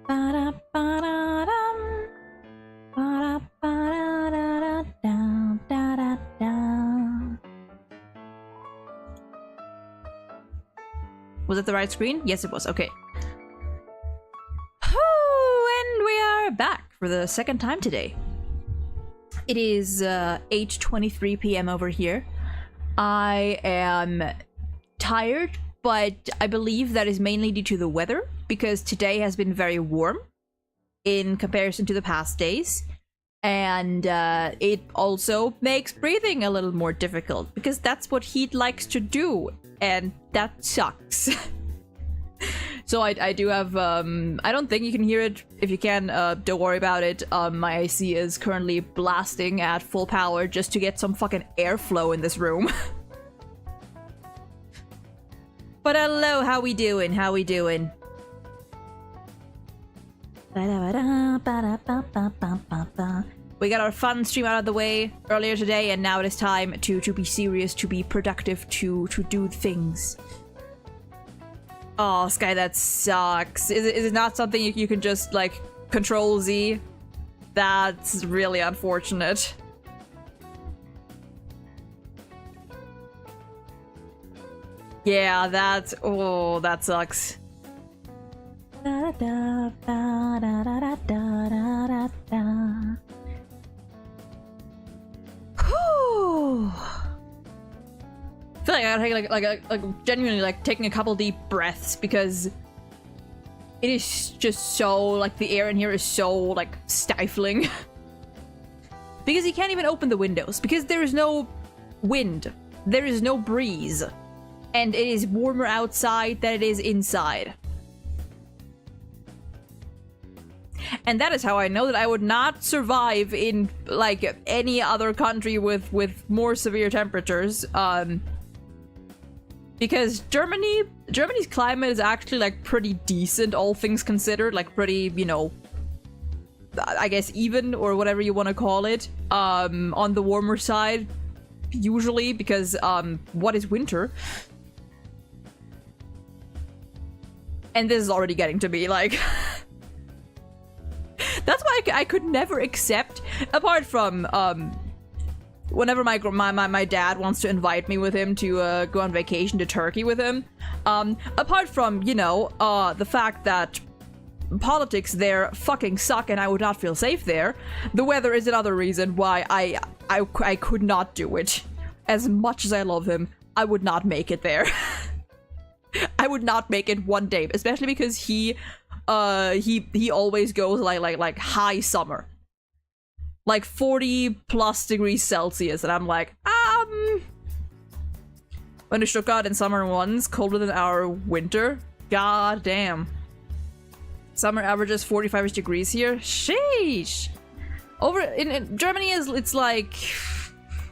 Was it the right screen? Yes, it was. Okay. And we are back for the second time today. It is 8:23 p.m. over here. I am tired, but I believe that is mainly due to the weather, because today has been very warm in comparison to the past days. And it also makes breathing a little more difficult, because that's what heat likes to do, and that sucks. So I do have, I don't think you can hear it. If you can, don't worry about it. My AC is currently blasting at full power just to get some fucking airflow in this room. But hello, how we doing? How we doing? We got our fun stream out of the way earlier today, and now it is time to be serious, to be productive, to do things. Oh, Sky, that sucks. Is it not something you can just, like, Control Z? That's really unfortunate. Yeah, that sucks. Whew. I feel like I gotta take like genuinely like taking a couple deep breaths, because it is just so, like, the air in here is so, like, stifling. Because you can't even open the windows, because there is no wind, there is no breeze, and it is warmer outside than it is inside. And that is how I know that I would not survive in, like, any other country with more severe temperatures. Because Germany's climate is actually, like, pretty decent, all things considered. Like, pretty, you know, I guess even, or whatever you want to call it, on the warmer side, usually, because, what is winter? And this is already getting to be, like... That's why I could never accept, apart from, whenever my dad wants to invite me with him to go on vacation to Turkey with him, apart from, you know, the fact that politics there fucking suck and I would not feel safe there, the weather is another reason why I could not do it. As much as I love him, I would not make it there. I would not make it one day, especially because he always goes like high summer. Like 40 plus degrees Celsius, and I'm like, when to Stuttgart in summer once, colder than our winter. God damn. Summer averages 45 degrees here. Sheesh. Over in Germany it's like,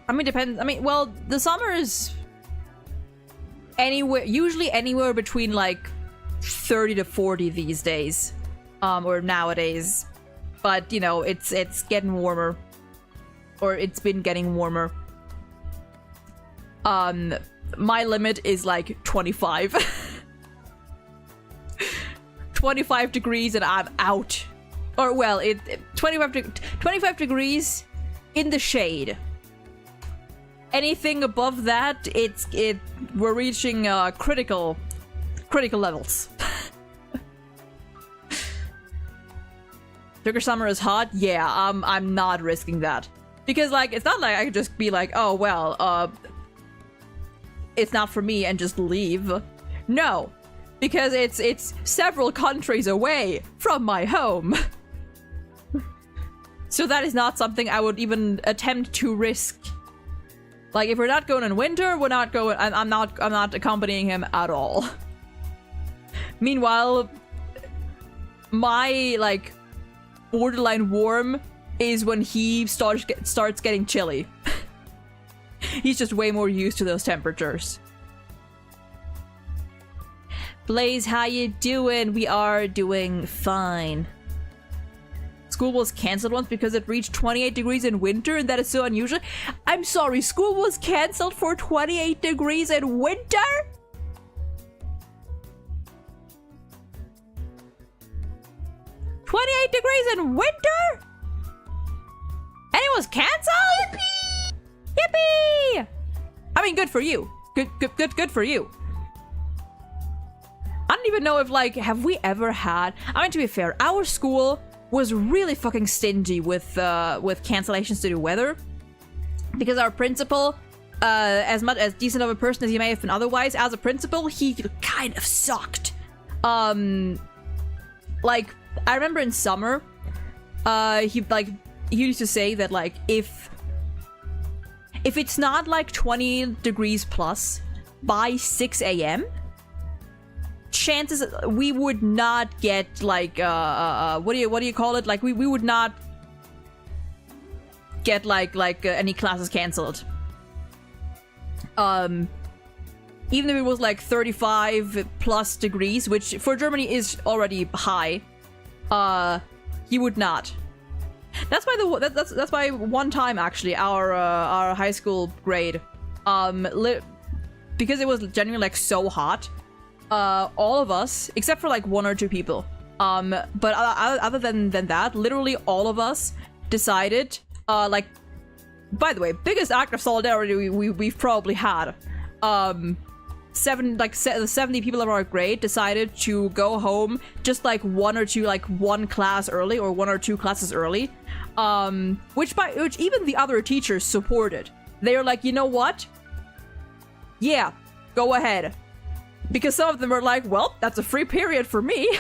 I mean, depends. I mean, well, the summer is usually anywhere between like 30 to 40 these days, or nowadays. But, you know, it's getting warmer. Or it's been getting warmer. My limit is like 25. 25 degrees and I'm out. Or, well, 25 degrees in the shade. Anything above that, we're reaching critical levels. Turkish summer is hot? Yeah, I'm not risking that. Because, like, it's not like I could just be like, oh, well, it's not for me and just leave. No, because it's several countries away from my home. So that is not something I would even attempt to risk. Like, if we're not going in winter, we're not going, I'm not accompanying him at all. Meanwhile, my, like, borderline warm is when he starts getting chilly. He's just way more used to those temperatures. Blaze, how you doing? We are doing fine. School was cancelled once because it reached 28 degrees in winter, and that is so unusual. I'm sorry, school was cancelled for 28 degrees in winter? 28 degrees in winter? And it was canceled? Yippee! Yippee! I mean, good for you. Good for you. I don't even know if, like, have we ever had... I mean, to be fair, our school was really fucking stingy with cancellations due to weather. Because our principal, as much as decent of a person as he may have been otherwise, as a principal, he kind of sucked. Like, I remember in summer, he used to say that, like, if it's not, like, 20 degrees plus by 6 a.m., chances we would not get, like, what do you call it? Like, we would not get, like any classes cancelled. Even if it was, like, 35 plus degrees, which for Germany is already high, he would not. That's why one time, actually, our high school grade, because it was genuinely, like, so hot, all of us, except for, like, one or two people, but other than that, literally all of us decided, like, by the way, biggest act of solidarity we've probably had, 70 people of our grade decided to go home just, like, one class early, or one or two classes early, which even the other teachers supported. They were like, you know what? Yeah, go ahead. Because some of them were like, well, that's a free period for me.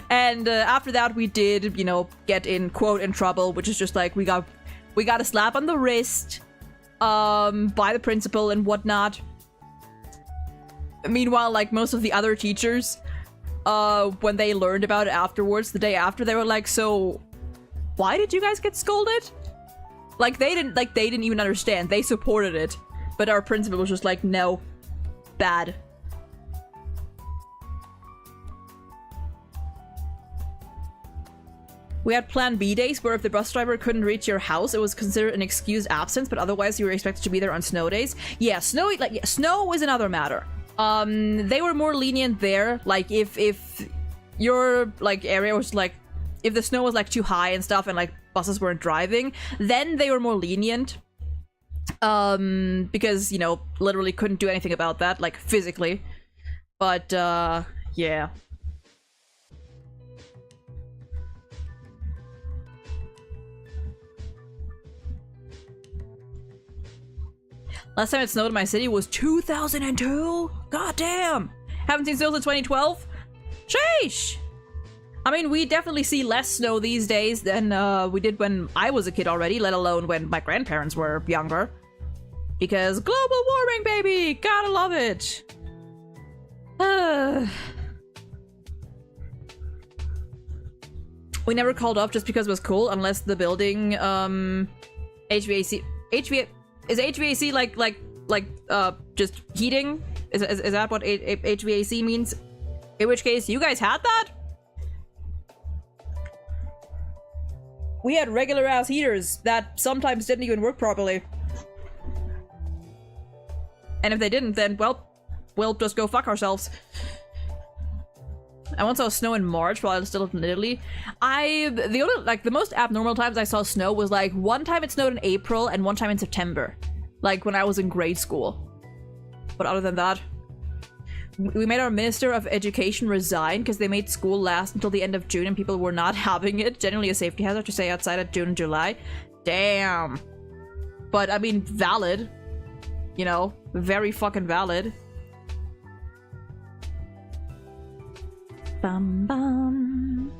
And after that, we did, you know, get in trouble, which is just like, we got a slap on the wrist by the principal and whatnot. Meanwhile, like, most of the other teachers, when they learned about it afterwards, the day after, they were like, so why did you guys get scolded? Like, they didn't even understand. They supported it. But our principal was just like, no, bad. We had Plan B days, where if the bus driver couldn't reach your house, it was considered an excused absence, but otherwise you were expected to be there on snow days. Yeah, snow is another matter. They were more lenient there. Like, if your, like, area was, like, if the snow was, like, too high and stuff, and, like, buses weren't driving, then they were more lenient. Because, you know, literally couldn't do anything about that, like, physically. But, yeah. Last time it snowed in my city was 2002? God damn! Haven't seen snow since 2012? Sheesh! I mean, we definitely see less snow these days than we did when I was a kid already, let alone when my grandparents were younger. Because global warming, baby! Gotta love it! We never called off just because it was cool, unless the building, HVAC... Is HVAC like just heating? Is that what HVAC means? In which case, you guys had that? We had regular ass heaters that sometimes didn't even work properly. And if they didn't, then, well, we'll just go fuck ourselves. I once saw snow in March while I was still in Italy. The most abnormal times I saw snow was, like, one time it snowed in April and one time in September. Like, when I was in grade school. But other than that, we made our Minister of Education resign because they made school last until the end of June and people were not having it. Generally a safety hazard to stay outside at June and July. Damn. But, I mean, valid. You know, very fucking valid. Bum bum.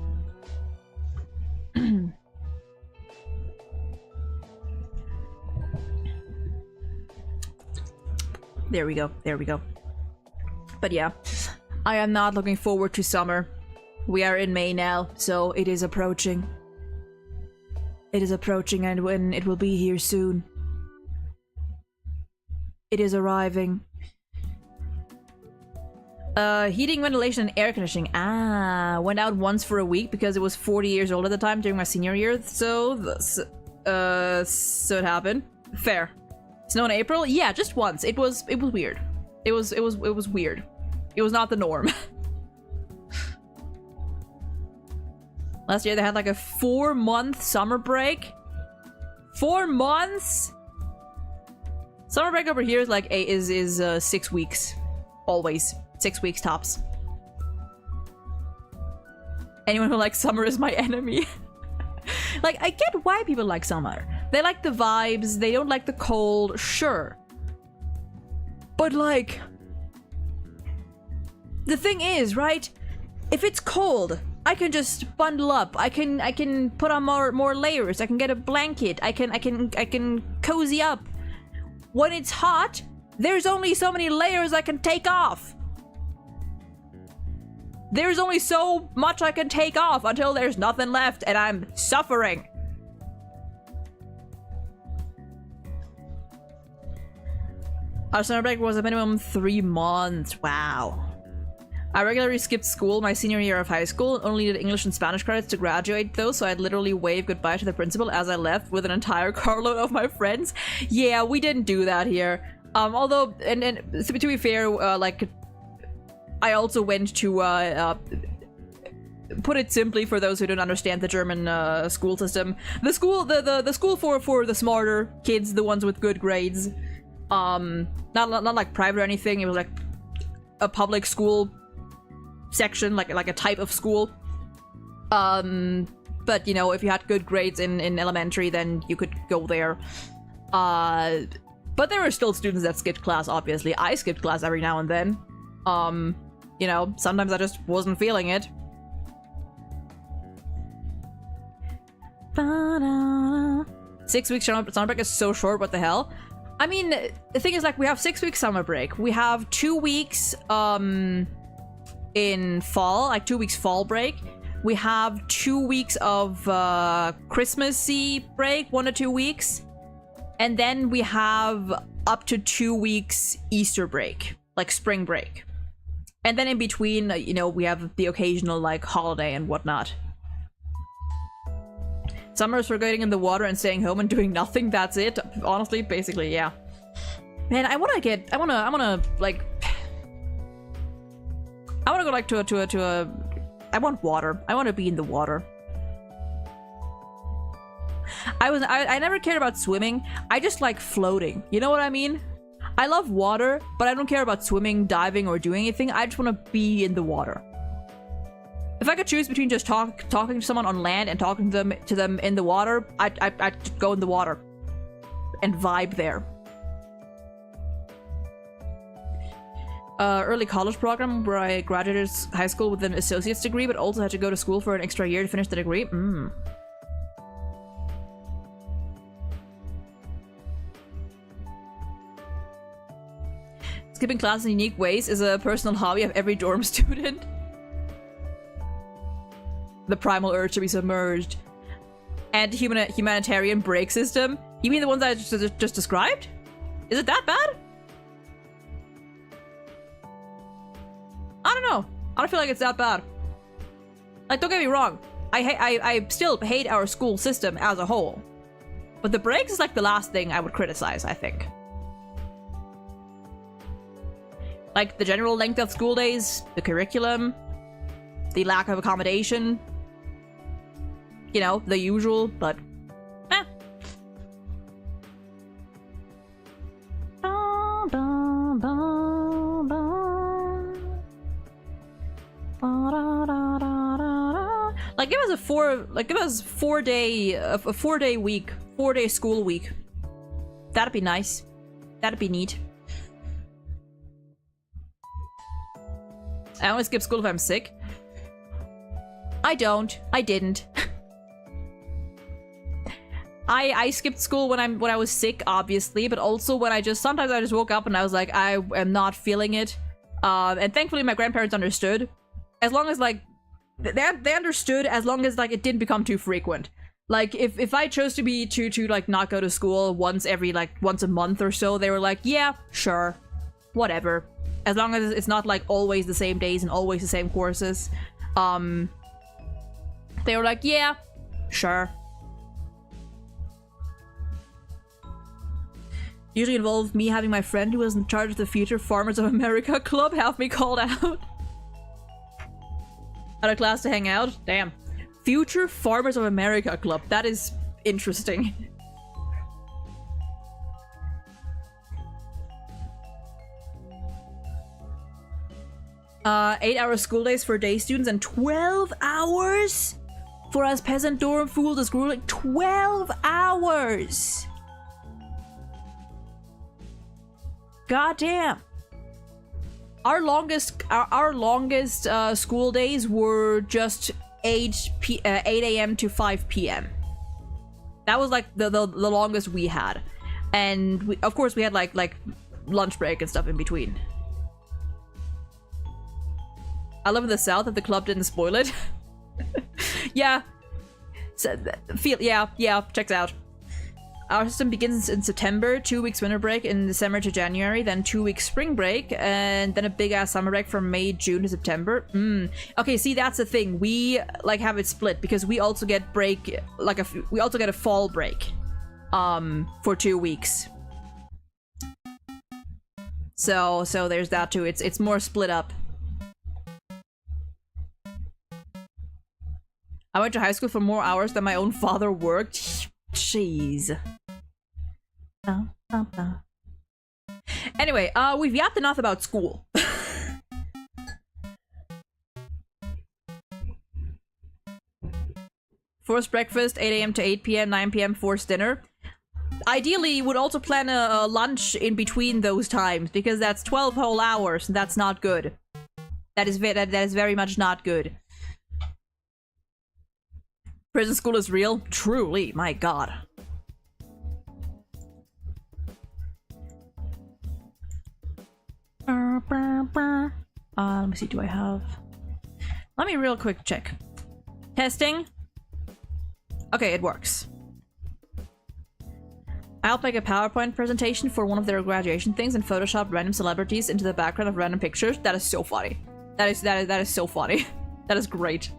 There we go. There we go. But yeah, I am not looking forward to summer. We are in May now, so it is approaching. It is approaching, and when it will be here soon. It is arriving. Heating, ventilation, and air conditioning. Ah, went out once for a week because it was 40 years old at the time during my senior year. So it happened. Fair. Snow in April? Yeah, just once. It was weird. It was weird. It was not the norm. Last year they had like a 4-month summer break. 4 months? Summer break over here is like 6 weeks. Always. 6 weeks tops. Anyone who likes summer is my enemy. Like, I get why people like summer. They like the vibes, they don't like the cold, sure. But like, the thing is, right? If it's cold, I can just bundle up. I can put on more layers. I can get a blanket. I can cozy up. When it's hot, there's only so many layers I can take off. There's only so much I can take off until there's nothing left and I'm suffering. Our summer break was a minimum 3 months. Wow. I regularly skipped school my senior year of high school, only did English and Spanish credits to graduate though, so I'd literally wave goodbye to the principal as I left with an entire carload of my friends. Yeah, we didn't do that here. Although, and to be fair, like, I also went to, put it simply for those who don't understand the German school system, the school for the smarter kids, the ones with good grades. Not like private or anything. It was like a public school section, like a type of school. But you know, if you had good grades in elementary, then you could go there. But there were still students that skipped class. Obviously, I skipped class every now and then. You know, sometimes I just wasn't feeling it. 6 weeks summer break is so short, what the hell? I mean, the thing is, like, we have 6 weeks summer break. We have 2 weeks, in fall, like 2 weeks fall break. We have 2 weeks of, Christmassy break, 1 to 2 weeks. And then we have up to 2 weeks Easter break, like spring break. And then in between, you know, we have the occasional, like, holiday and whatnot. Summers for getting in the water and staying home and doing nothing, that's it. Honestly, basically, yeah. Man, I wanna go, like, to a... I want water. I want to be in the water. I never cared about swimming. I just like floating. You know what I mean? I love water, but I don't care about swimming, diving, or doing anything. I just want to be in the water. If I could choose between just talking to someone on land and talking to them in the water, I'd go in the water and vibe there. Early college program where I graduated high school with an associate's degree, but also had to go to school for an extra year to finish the degree. Skipping class in unique ways is a personal hobby of every dorm student. The primal urge to be submerged. And humanitarian break system. You mean the ones I just described? Is it that bad? I don't know. I don't feel like it's that bad. Like, don't get me wrong. I still hate our school system as a whole. But the breaks is like the last thing I would criticize, I think. Like, the general length of school days, the curriculum, the lack of accommodation. You know, the usual, but... eh. Like, give us a 4-day week, 4-day school week. That'd be nice. That'd be neat. I only skip school if I'm sick. I don't. I didn't. I skipped school when I was sick, obviously, but also when sometimes I just woke up and I was like, I am not feeling it. And thankfully my grandparents understood. As long as, like, they understood as long as, like, it didn't become too frequent. Like, if I chose to like not go to school once a month or so, they were like, yeah, sure, whatever. As long as it's not, like, always the same days and always the same courses. They were like, yeah, sure. Usually involved me having my friend who was in charge of the Future Farmers of America Club have me called out. Out of class to hang out? Damn. Future Farmers of America Club. That is interesting. Uh, 8-hour school days for day students and 12 hours for us peasant dorm fools to school. 12 hours! Goddamn. Our longest school days were just 8 a.m. to 5 p.m. That was like the longest we had. And we, of course we had like lunch break and stuff in between. I live in the South if the club didn't spoil it. Yeah. So, yeah, checks out. Our system begins in September, 2 weeks winter break in December to January, then 2 weeks spring break, and then a big ass summer break from May, June to September. Okay, see, that's the thing. We like have it split because we also get break, like we also get a fall break, for 2 weeks. So there's that too. It's more split up. I went to high school for more hours than my own father worked. Jeez. Anyway, we've yapped enough about school. Forced breakfast, 8 a.m. to 8 p.m., 9 p.m. forced dinner. Ideally, you would also plan a lunch in between those times, because that's 12 whole hours, and that's not good. That is very much not good. Prison school is real? Truly, my god. Let me see, do I have... Let me real quick check. Testing. Okay, it works. I helped make a PowerPoint presentation for one of their graduation things and photoshopped random celebrities into the background of random pictures. That is so funny. That is so funny. That is great.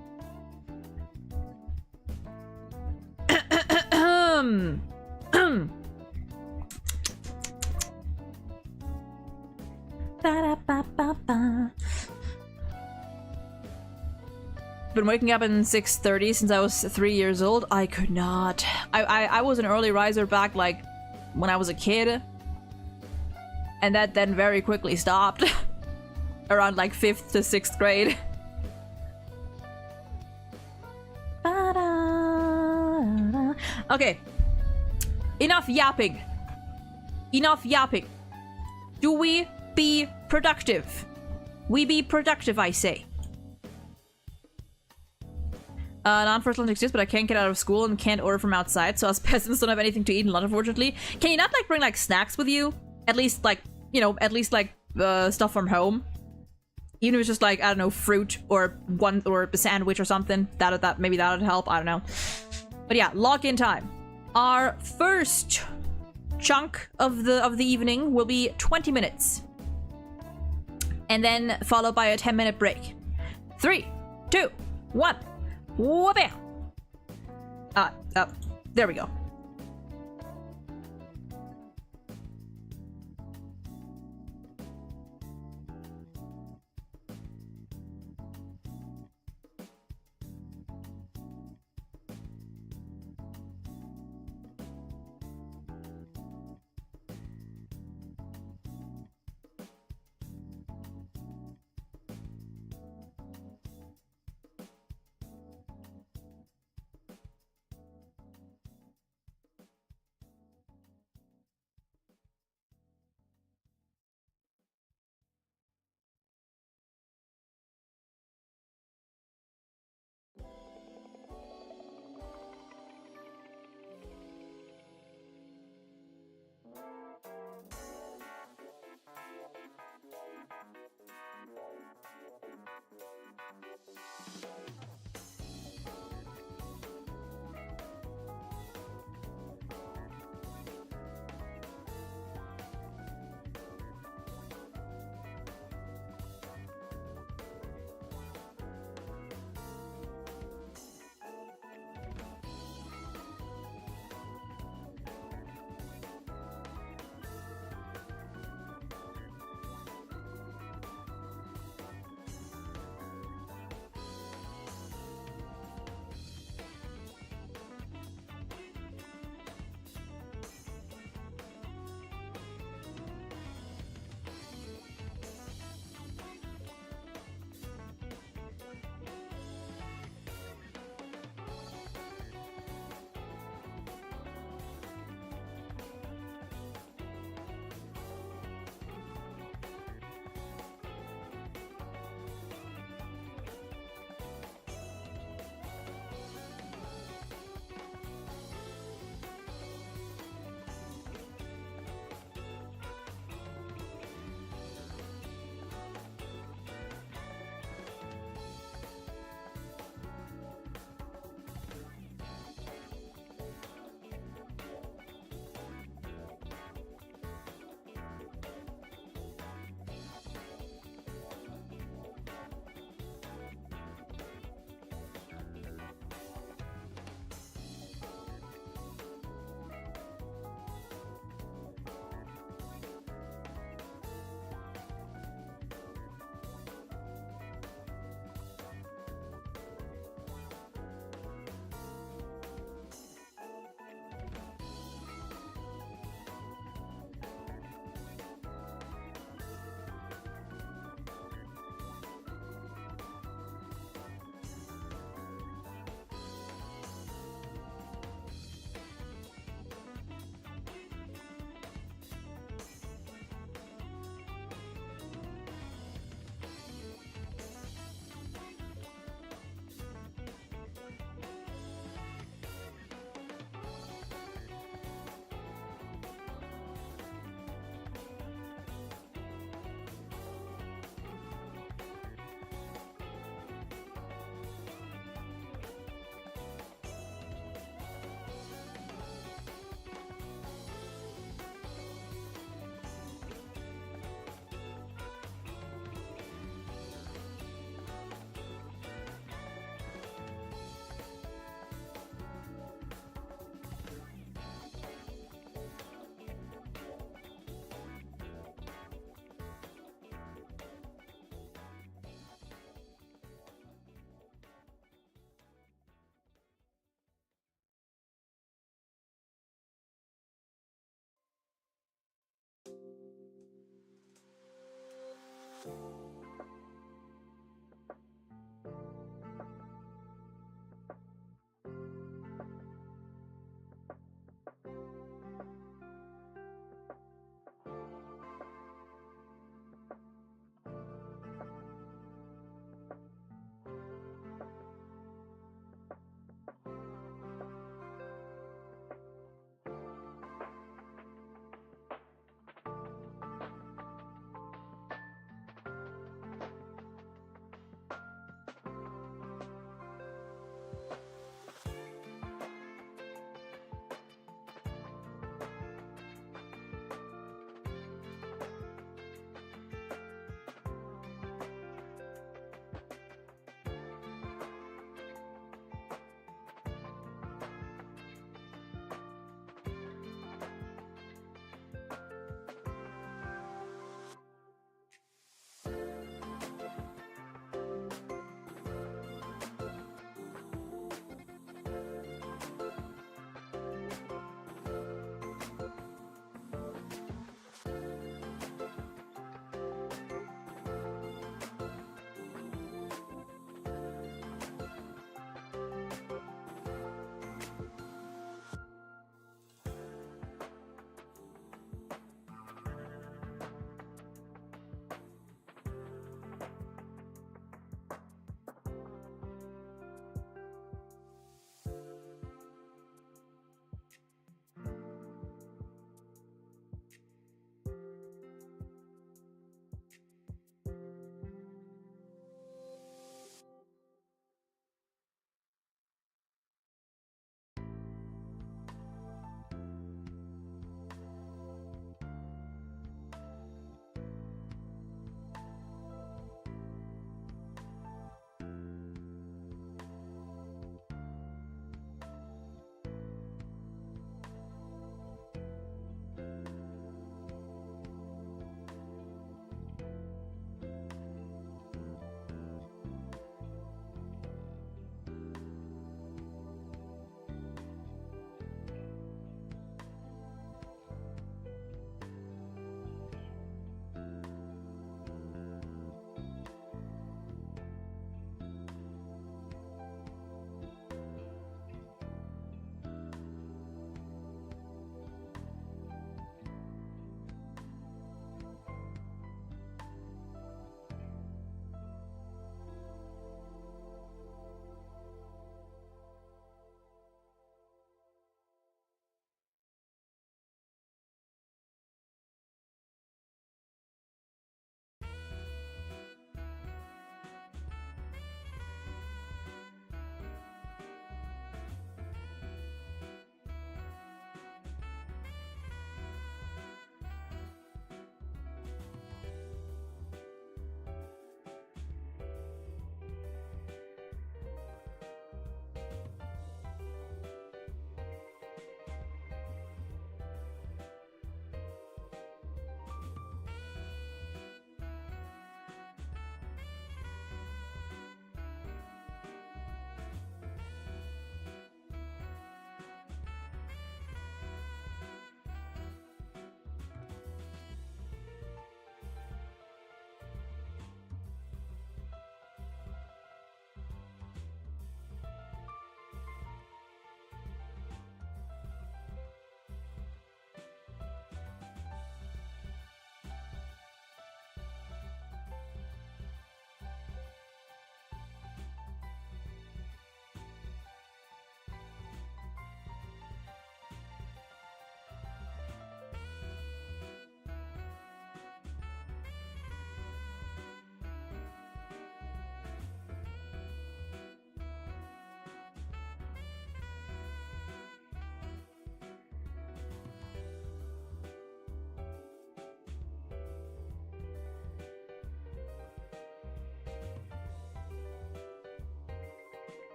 Been waking up at 6:30 since I was 3 years old. I could not. I was an early riser back like when I was a kid, and that then very quickly stopped around like 5th to 6th grade. Okay, enough yapping. Enough yapping. Do we be productive? We be productive, I say. Non-first lunch exists, but I can't get out of school and can't order from outside, so us peasants don't have anything to eat in lunch, unfortunately. Can you not, like, bring, like, snacks with you? At least, like, you know, stuff from home? Even if it's just, like, I don't know, fruit or a sandwich or something. Maybe that would help, I don't know. But yeah, log-in time. Our first chunk of the evening will be 20 minutes. And then followed by a 10-minute break. 3, 2, 1. Whoop-bam! There we go.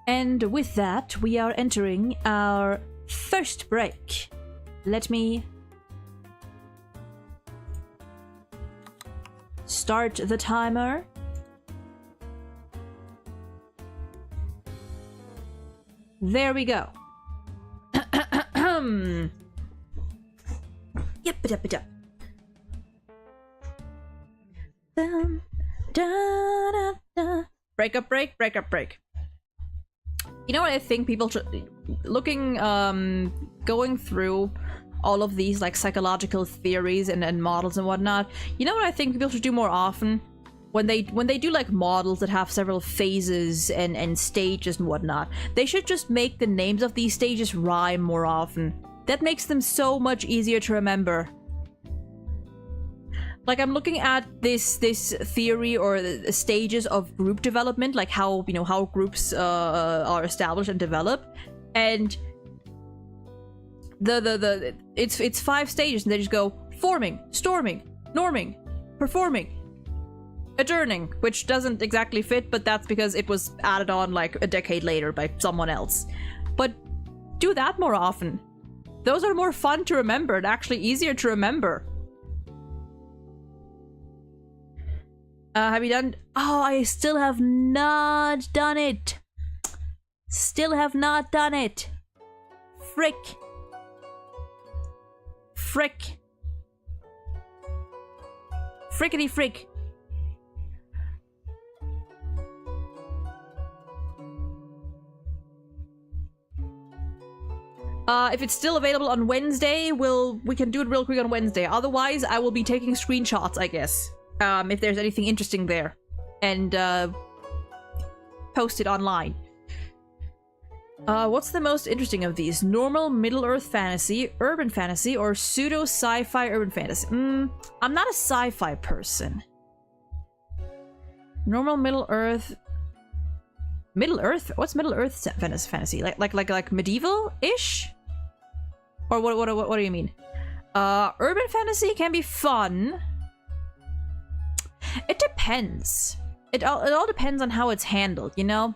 And with that, we are entering our first break. Let me start the timer. There we go. Yep. Breakup break. You know what I think people should going through all of these like psychological theories and models and whatnot. You know what I think people should do more often? When they do like models that have several phases and stages and whatnot, they should just make the names of these stages rhyme more often. That makes them so much easier to remember. Like, I'm looking at this theory or the stages of group development, like how, you know, how groups are established and develop, and it's 5 stages, and they just go forming, storming, norming, performing, adjourning, which doesn't exactly fit, but that's because it was added on like a decade later by someone else. But do that more often. Those are more fun to remember and actually easier to remember. Have you done? Oh, I still have not done it. Still have not done it. Frick. Frickety frick. If it's still available on Wednesday, we can do it real quick on Wednesday. Otherwise, I will be taking screenshots, I guess. If there's anything interesting there, and post it online. What's the most interesting of these? Normal Middle-earth fantasy, urban fantasy, or pseudo sci-fi urban fantasy? I'm not a sci-fi person. Normal Middle-earth. Middle-earth? What's Middle-earth fantasy? Like medieval-ish? Or what do you mean? Urban fantasy can be fun. It depends. It all depends on how it's handled, you know?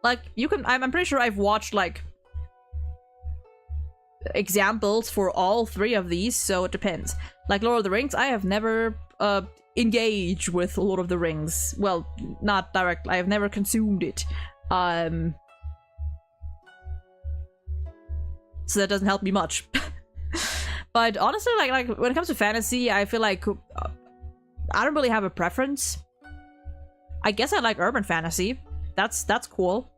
Like, you can... I'm pretty sure I've watched, like, examples for all 3 of these, so it depends. Like Lord of the Rings, I have never engaged with Lord of the Rings. Well, not directly. I have never consumed it. So that doesn't help me much. But honestly, like when it comes to fantasy, I feel like I don't really have a preference. I guess I like urban fantasy. That's cool.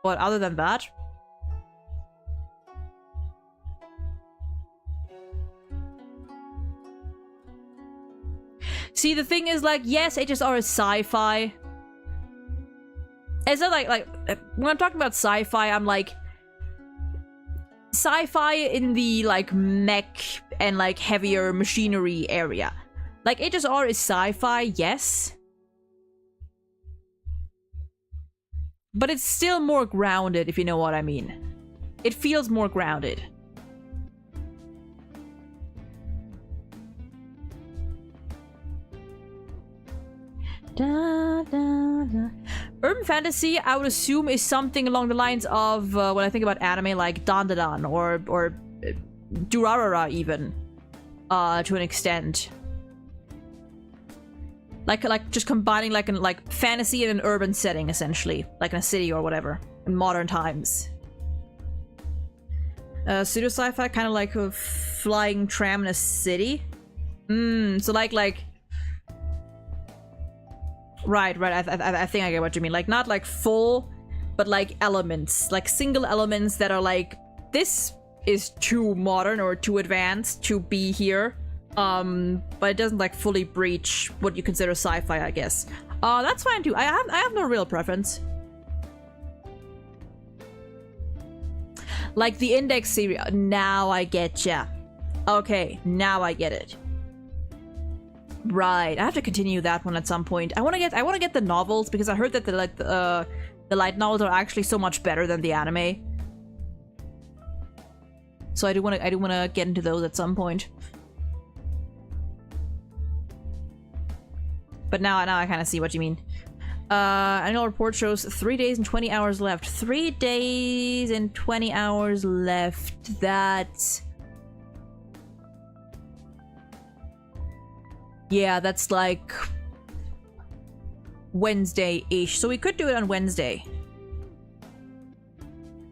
But other than that, see, the thing is, like, yes, HSR is sci-fi. It's not like when I'm talking about sci-fi, I'm like sci-fi in the like mech and like heavier machinery area. Like, HSR is sci-fi, yes, but it's still more grounded, if you know what I mean. It feels more grounded. Da, da, da. Urban fantasy, I would assume, is something along the lines of when I think about anime, like Dandadan or Durarara, even to an extent. Like just combining like fantasy in an urban setting, essentially, like in a city or whatever in modern times. Pseudo sci-fi, kind of like a flying tram in a city. So like. Right. I think I get what you mean. Like, not like full, but like elements, like single elements that are like, this is too modern or too advanced to be here. But it doesn't like fully breach what you consider sci-fi, I guess. That's fine too. I have no real preference. Like the Index series. Now I get ya. Okay, now I get it. Right, I have to continue that one at some point. I want to get the novels, because I heard that the light novels are actually so much better than the anime. So I do want to get into those at some point. But now I kind of see what you mean. Annual report shows 3 days and 20 hours left. 3 days and 20 hours left. That's... yeah, that's like... Wednesday-ish. So we could do it on Wednesday.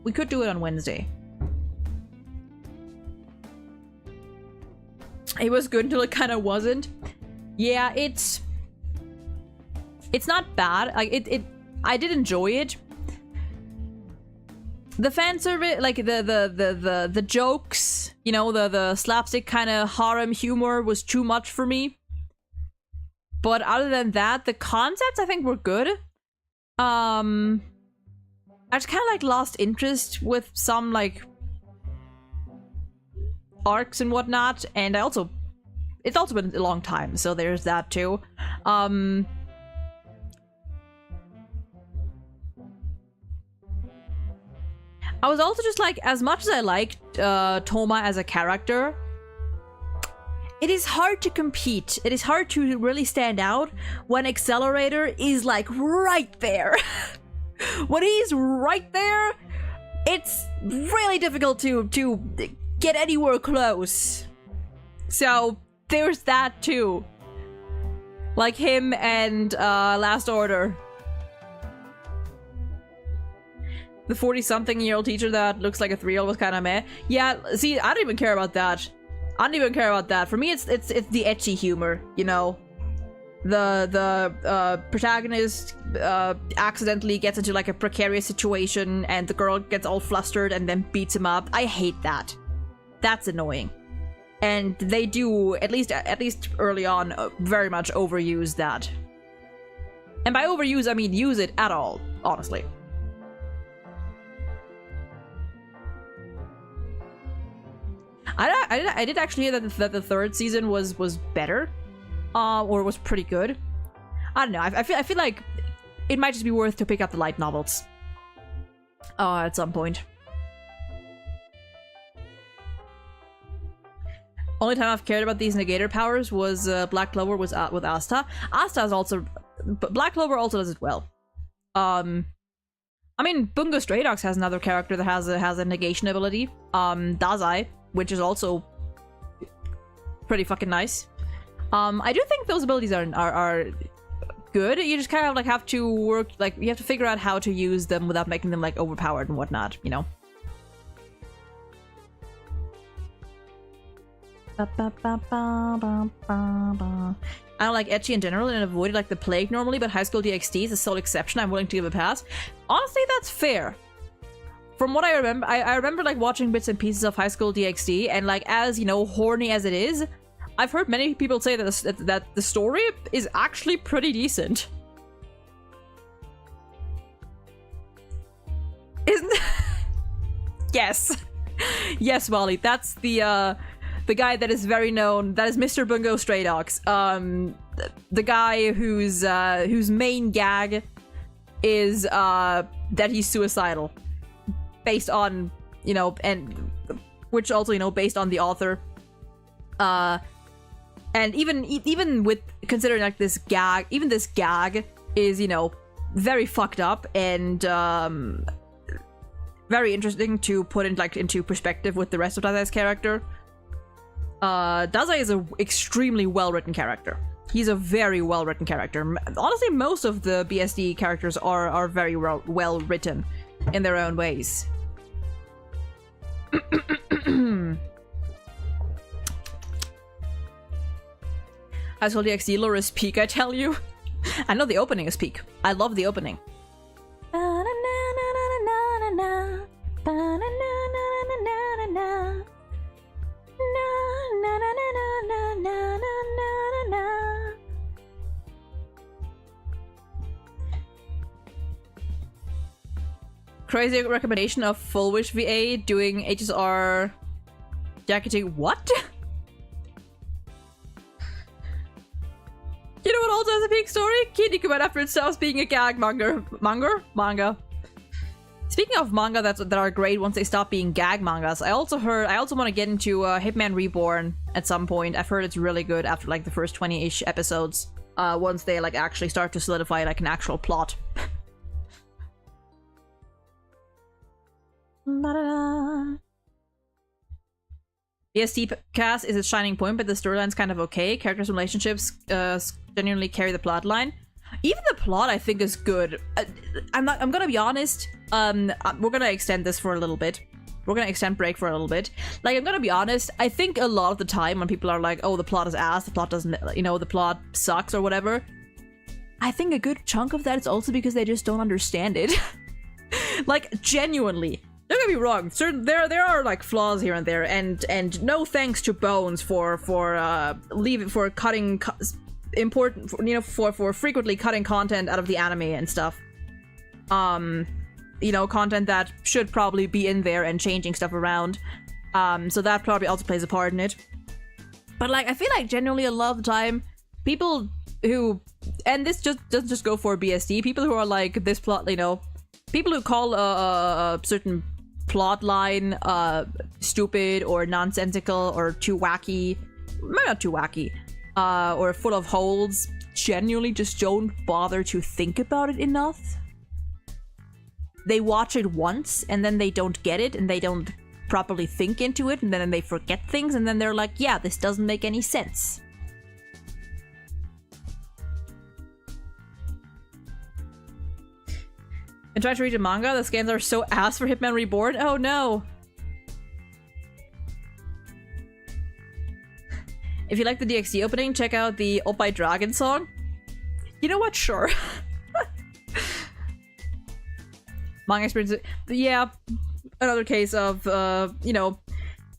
We could do it on Wednesday. It was good until it kind of wasn't. Yeah, it's not bad. Like I did enjoy it. The fan service, like the jokes, you know, the slapstick kind of harem humor was too much for me. But other than that, the concepts I think were good. I just kind of like lost interest with some like arcs and whatnot, and it's also been a long time, so there's that too. I was also just like, as much as I liked Toma as a character, it is hard to compete. It is hard to really stand out when Accelerator is like right there. When he's right there, it's really difficult to get anywhere close. So there's that too. Like him and Last Order. The 40-something-year-old teacher that looks like a 3-year-old was kind of meh. Yeah, see, I don't even care about that. I don't even care about that. For me, it's the ecchi humor, you know? The protagonist accidentally gets into like a precarious situation and the girl gets all flustered and then beats him up. I hate that. That's annoying. And they do, at least early on, very much overuse that. And by overuse, I mean use it at all, honestly. I did actually hear that the third season was better, or was pretty good. I don't know. I feel like it might just be worth to pick up the light novels, at some point. Only time I've cared about these negator powers was Black Clover was with Asta. Asta is also, Black Clover also does it well. I mean, Bungo Stray Dogs has another character that has a negation ability. Dazai, which is also pretty fucking nice. I do think those abilities are good. You just kind of like have to work, like you have to figure out how to use them without making them like overpowered and whatnot, you know. I don't like ecchi in general and avoided like the plague normally, but High School DxD is the sole exception I'm willing to give a pass. Honestly, that's fair. From what I remember, I remember like watching bits and pieces of High School DxD, and like as, you know, horny as it is, I've heard many people say that the story is actually pretty decent. Isn't yes. Yes, Wally, that's the guy that is very known, that is Mr. Bungo Stray Dogs. The guy whose main gag is that he's suicidal. Based on, you know, and which also, you know, based on the author. And even with considering like this gag, even this gag is, you know, very fucked up and very interesting to put in like into perspective with the rest of Dazai's character. Dazai is an extremely well-written character. He's a very well-written character. Honestly, most of the BSD characters are very well-written in their own ways. High School DxD lore is peak, I tell you. I know the opening is peak. I love the opening. Crazy recommendation of Full Wish VA doing HSR jacketing. What? You know what also has a peak story? Kinnikuman after it stops being a gag manga. Speaking of manga that are great once they stop being gag mangas, I also want to get into Hitman Reborn at some point. I've heard it's really good after like the first 20-ish episodes. once they like actually start to solidify like an actual plot. BST cast is its shining point, but the storyline's kind of okay. Characters' relationships genuinely carry the plot line. Even the plot, I think, is good. I'm gonna be honest. We're gonna extend this for a little bit. We're gonna extend break for a little bit. Like, I'm gonna be honest. I think a lot of the time when people are like, "Oh, the plot is ass. The plot doesn't. You know, the plot sucks or whatever." I think a good chunk of that is also because they just don't understand it. Like, genuinely. Don't get me wrong. There are like flaws here and there, and no thanks to Bones for cutting important, you know, for frequently cutting content out of the anime and stuff. You know, content that should probably be in there and changing stuff around. So that probably also plays a part in it. But like, I feel like generally a lot of the time, people who, and this just doesn't just go for BSD, people who are like this plot, you know, people who call a certain plot line stupid or nonsensical or too wacky, maybe not too wacky, or full of holes, genuinely just don't bother to think about it enough. They watch it once and then they don't get it and they don't properly think into it, and then they forget things, and then they're like, yeah, this doesn't make any sense. And trying to read a manga, the scans are so ass for Hitman Reborn. Oh no! If you like the DxD opening, check out the Oppai Dragon song. You know what? Sure. Manga experience. Yeah, another case of, you know,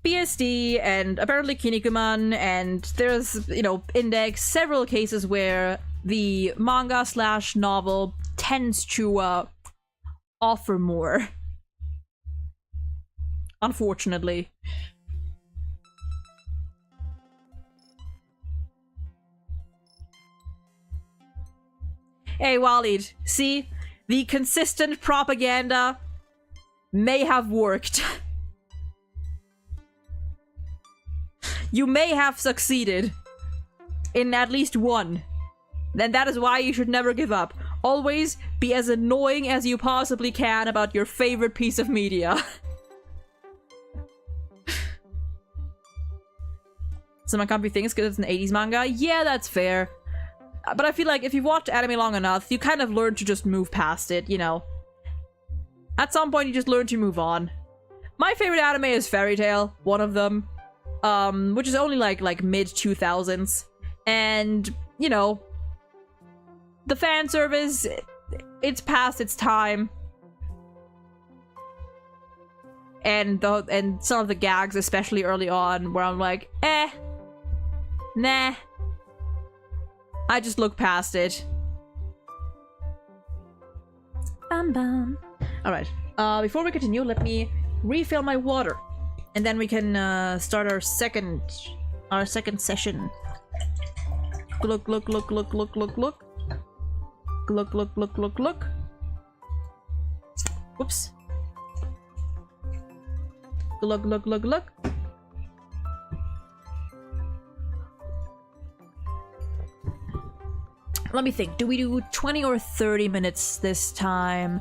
BSD and apparently Kinnikuman, and there's, you know, Index, several cases where the manga / novel tends to, offer more. Unfortunately. Hey, Walid, see? The consistent propaganda may have worked. You may have succeeded in at least one. And that is why you should never give up. Always be as annoying as you possibly can about your favorite piece of media. So my comfy thing is because it's an 80s manga. Yeah, that's fair. But I feel like if you've watched anime long enough, you kind of learn to just move past it, you know? At some point, you just learn to move on. My favorite anime is Fairy Tail, one of them. Which is only like mid-2000s. And, you know, the fan service, it's past its time. And some of the gags, especially early on, where I'm like, nah. I just look past it. Bam bam. Alright, before we continue, let me refill my water. And then we can start our second session. Look. Look. Whoops. Look. Let me think. Do we do 20 or 30 minutes this time?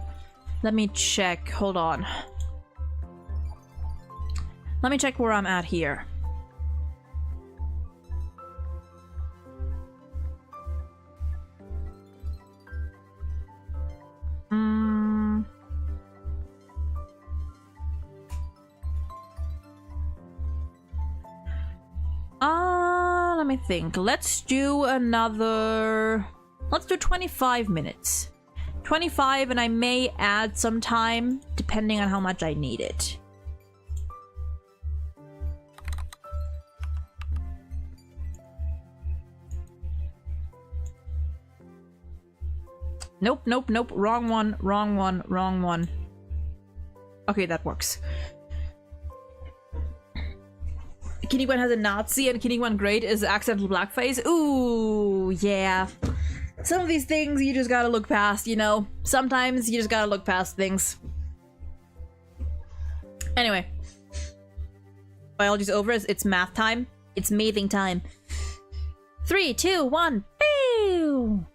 Let me check. Hold on. Let me check where I'm at here. Let me think. Let's do 25 minutes. 25, and I may add some time depending on how much I need it. Nope. Wrong one. Okay, that works. Kinnikuman has a Nazi and Kinnikuman Great is accidental blackface. Ooh, yeah. Some of these things you just gotta look past, you know? Sometimes you just gotta look past things. Anyway. Biology's over. It's math time. It's mathing time. 3, 2, 1. Pew! you.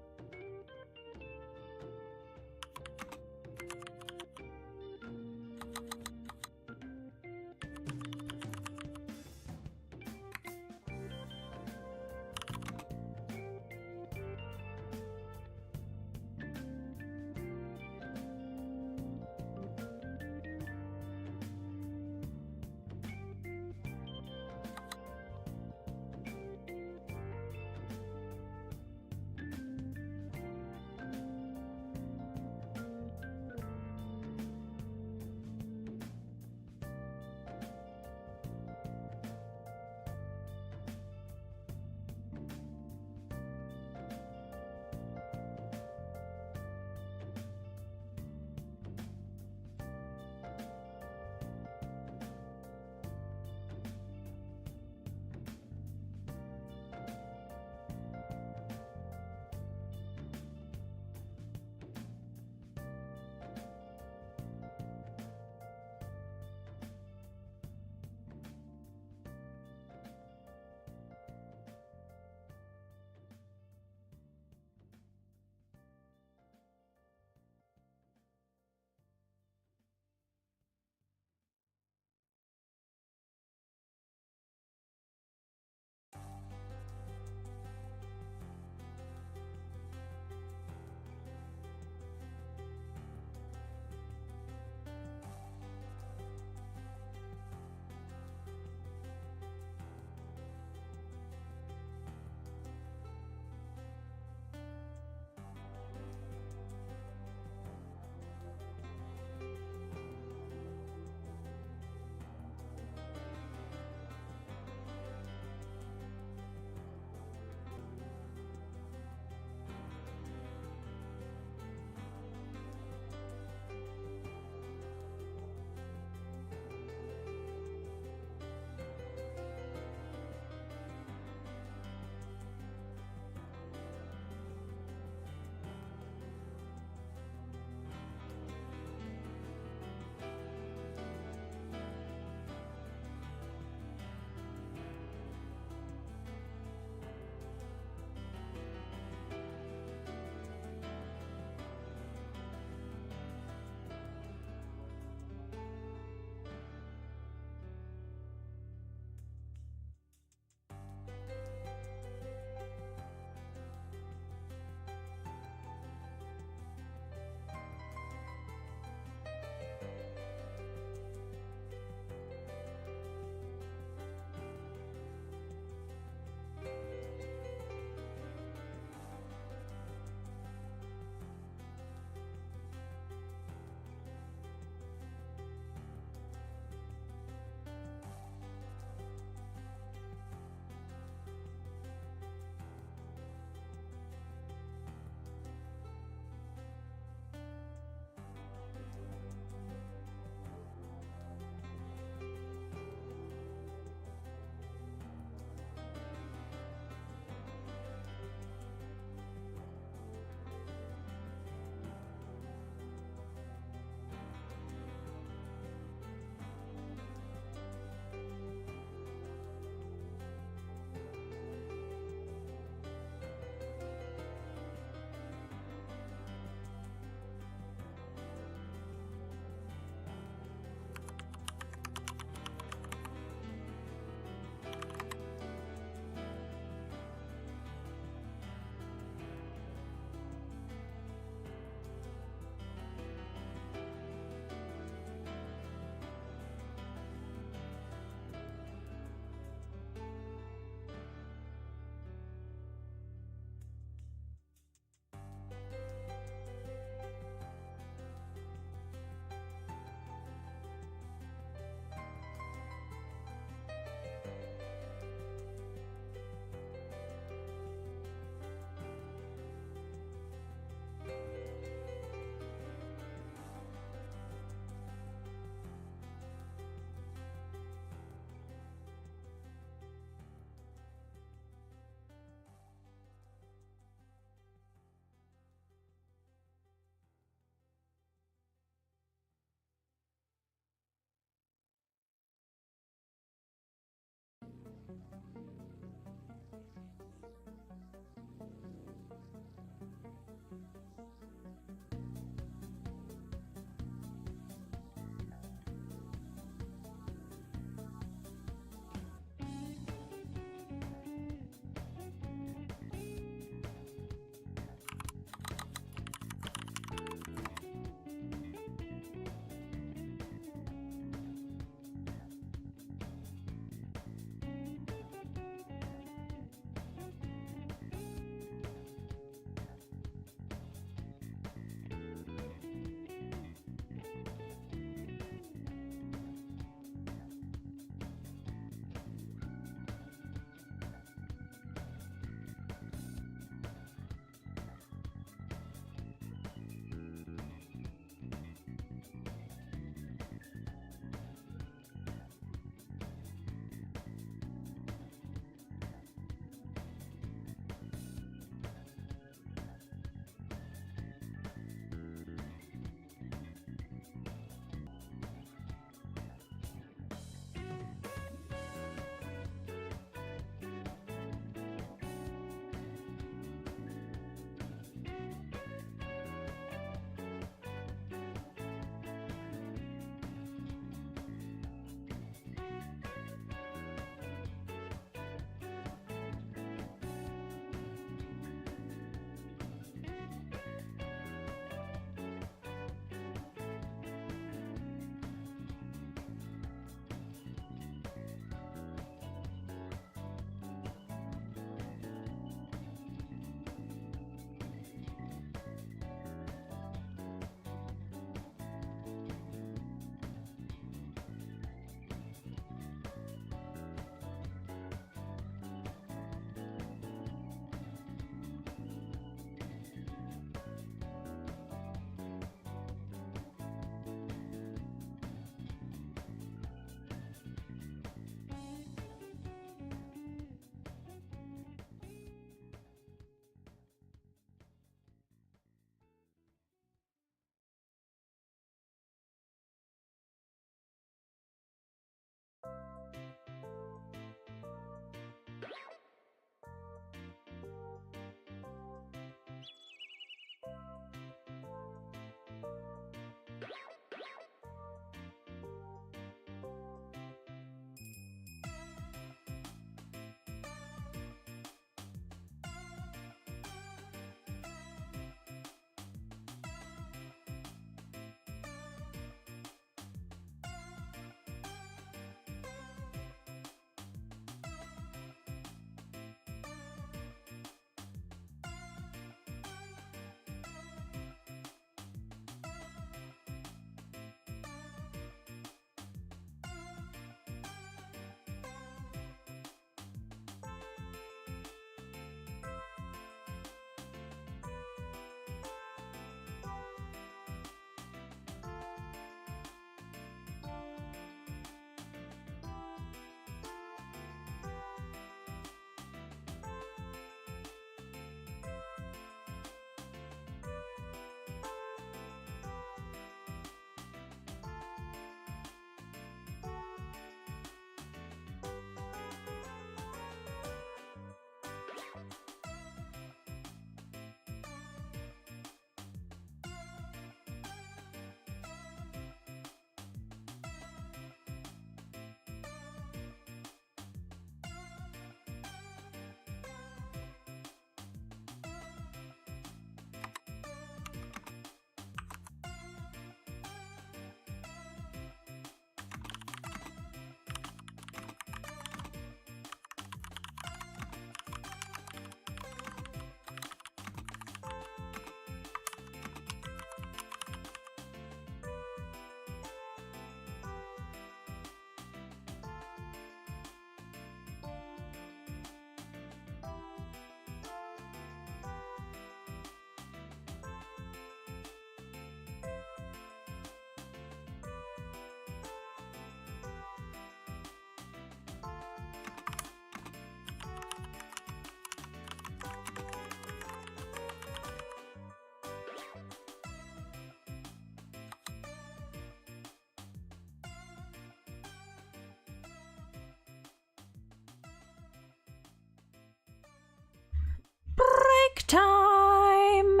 time!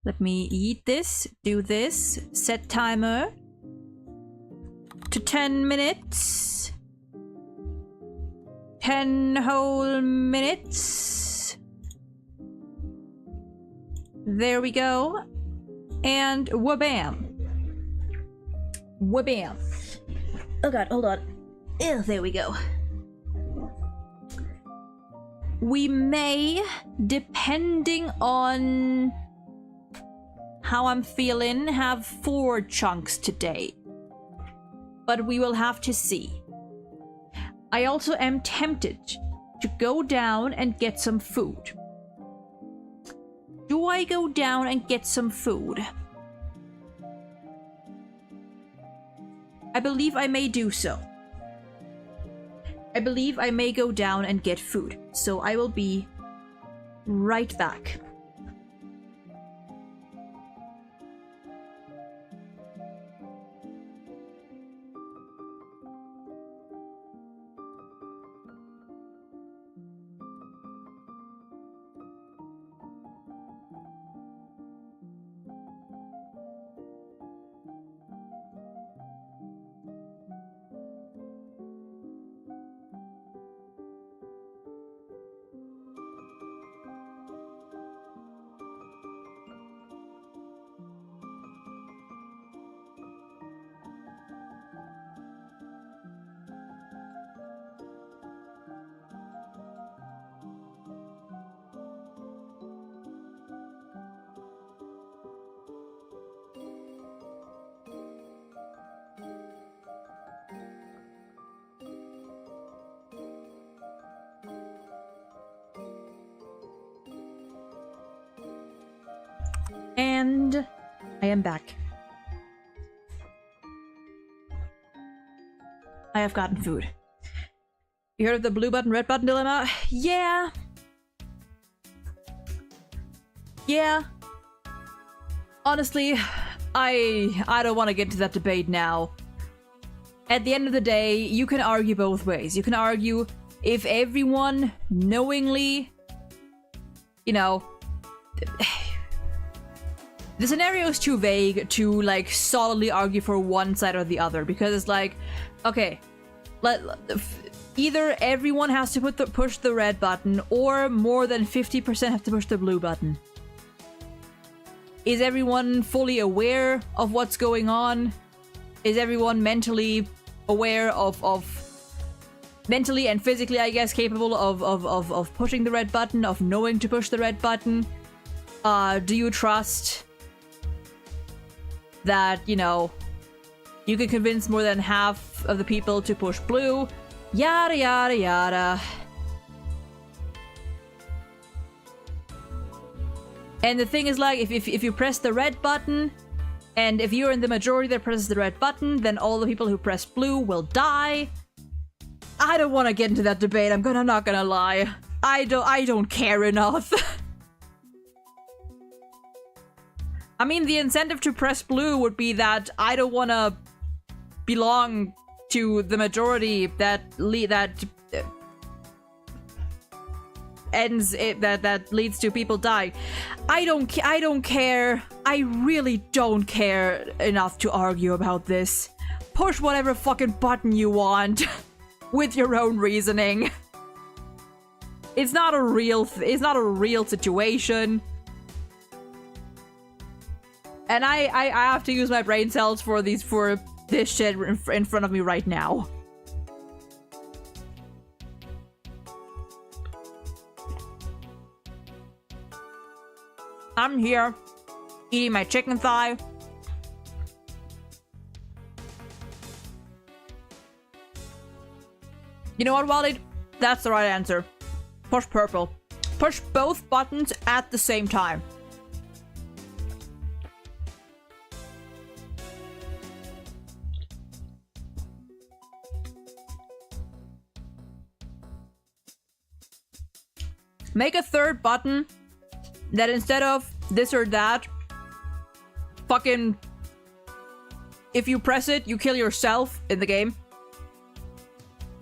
Let me eat this, do this, set timer to 10 minutes. 10 whole minutes. There we go. And wabam. Wabam. Oh god, hold on. Ew, there we go. We may, depending on how I'm feeling, have 4 chunks today. But we will have to see. I also am tempted to go down and get some food. Do I go down and get some food? I believe I may do so. I believe I may go down and get food. So I will be right back. And I am back. I have gotten food. You heard of the blue button, red button dilemma? Yeah. Yeah. Honestly, I don't want to get into that debate now. At the end of the day, you can argue both ways. You can argue if everyone knowingly, you know, the scenario is too vague to like solidly argue for one side or the other, because it's like, okay, either everyone has to push the red button, or more than 50% have to push the blue button. Is everyone fully aware of what's going on? Is everyone mentally aware of mentally and physically, I guess, capable of pushing the red button, of knowing to push the red button? Do you trust that, you know, you can convince more than half of the people to push blue? Yada yada yada. And the thing is, like, if you press the red button, and if you're in the majority that presses the red button, then all the people who press blue will die. I don't want to get into that debate. I'm not gonna lie. I don't care enough. I mean, the incentive to press blue would be that I don't want to belong to the majority that leads to people dying. I don't care. I really don't care enough to argue about this. Push whatever fucking button you want with your own reasoning. It's not a real situation. And I have to use my brain cells for this shit in front of me right now. I'm here, eating my chicken thigh. You know what, Wally? That's the right answer. Push purple. Push both buttons at the same time. Make a third button that instead of this or that, fucking, if you press it, you kill yourself in the game.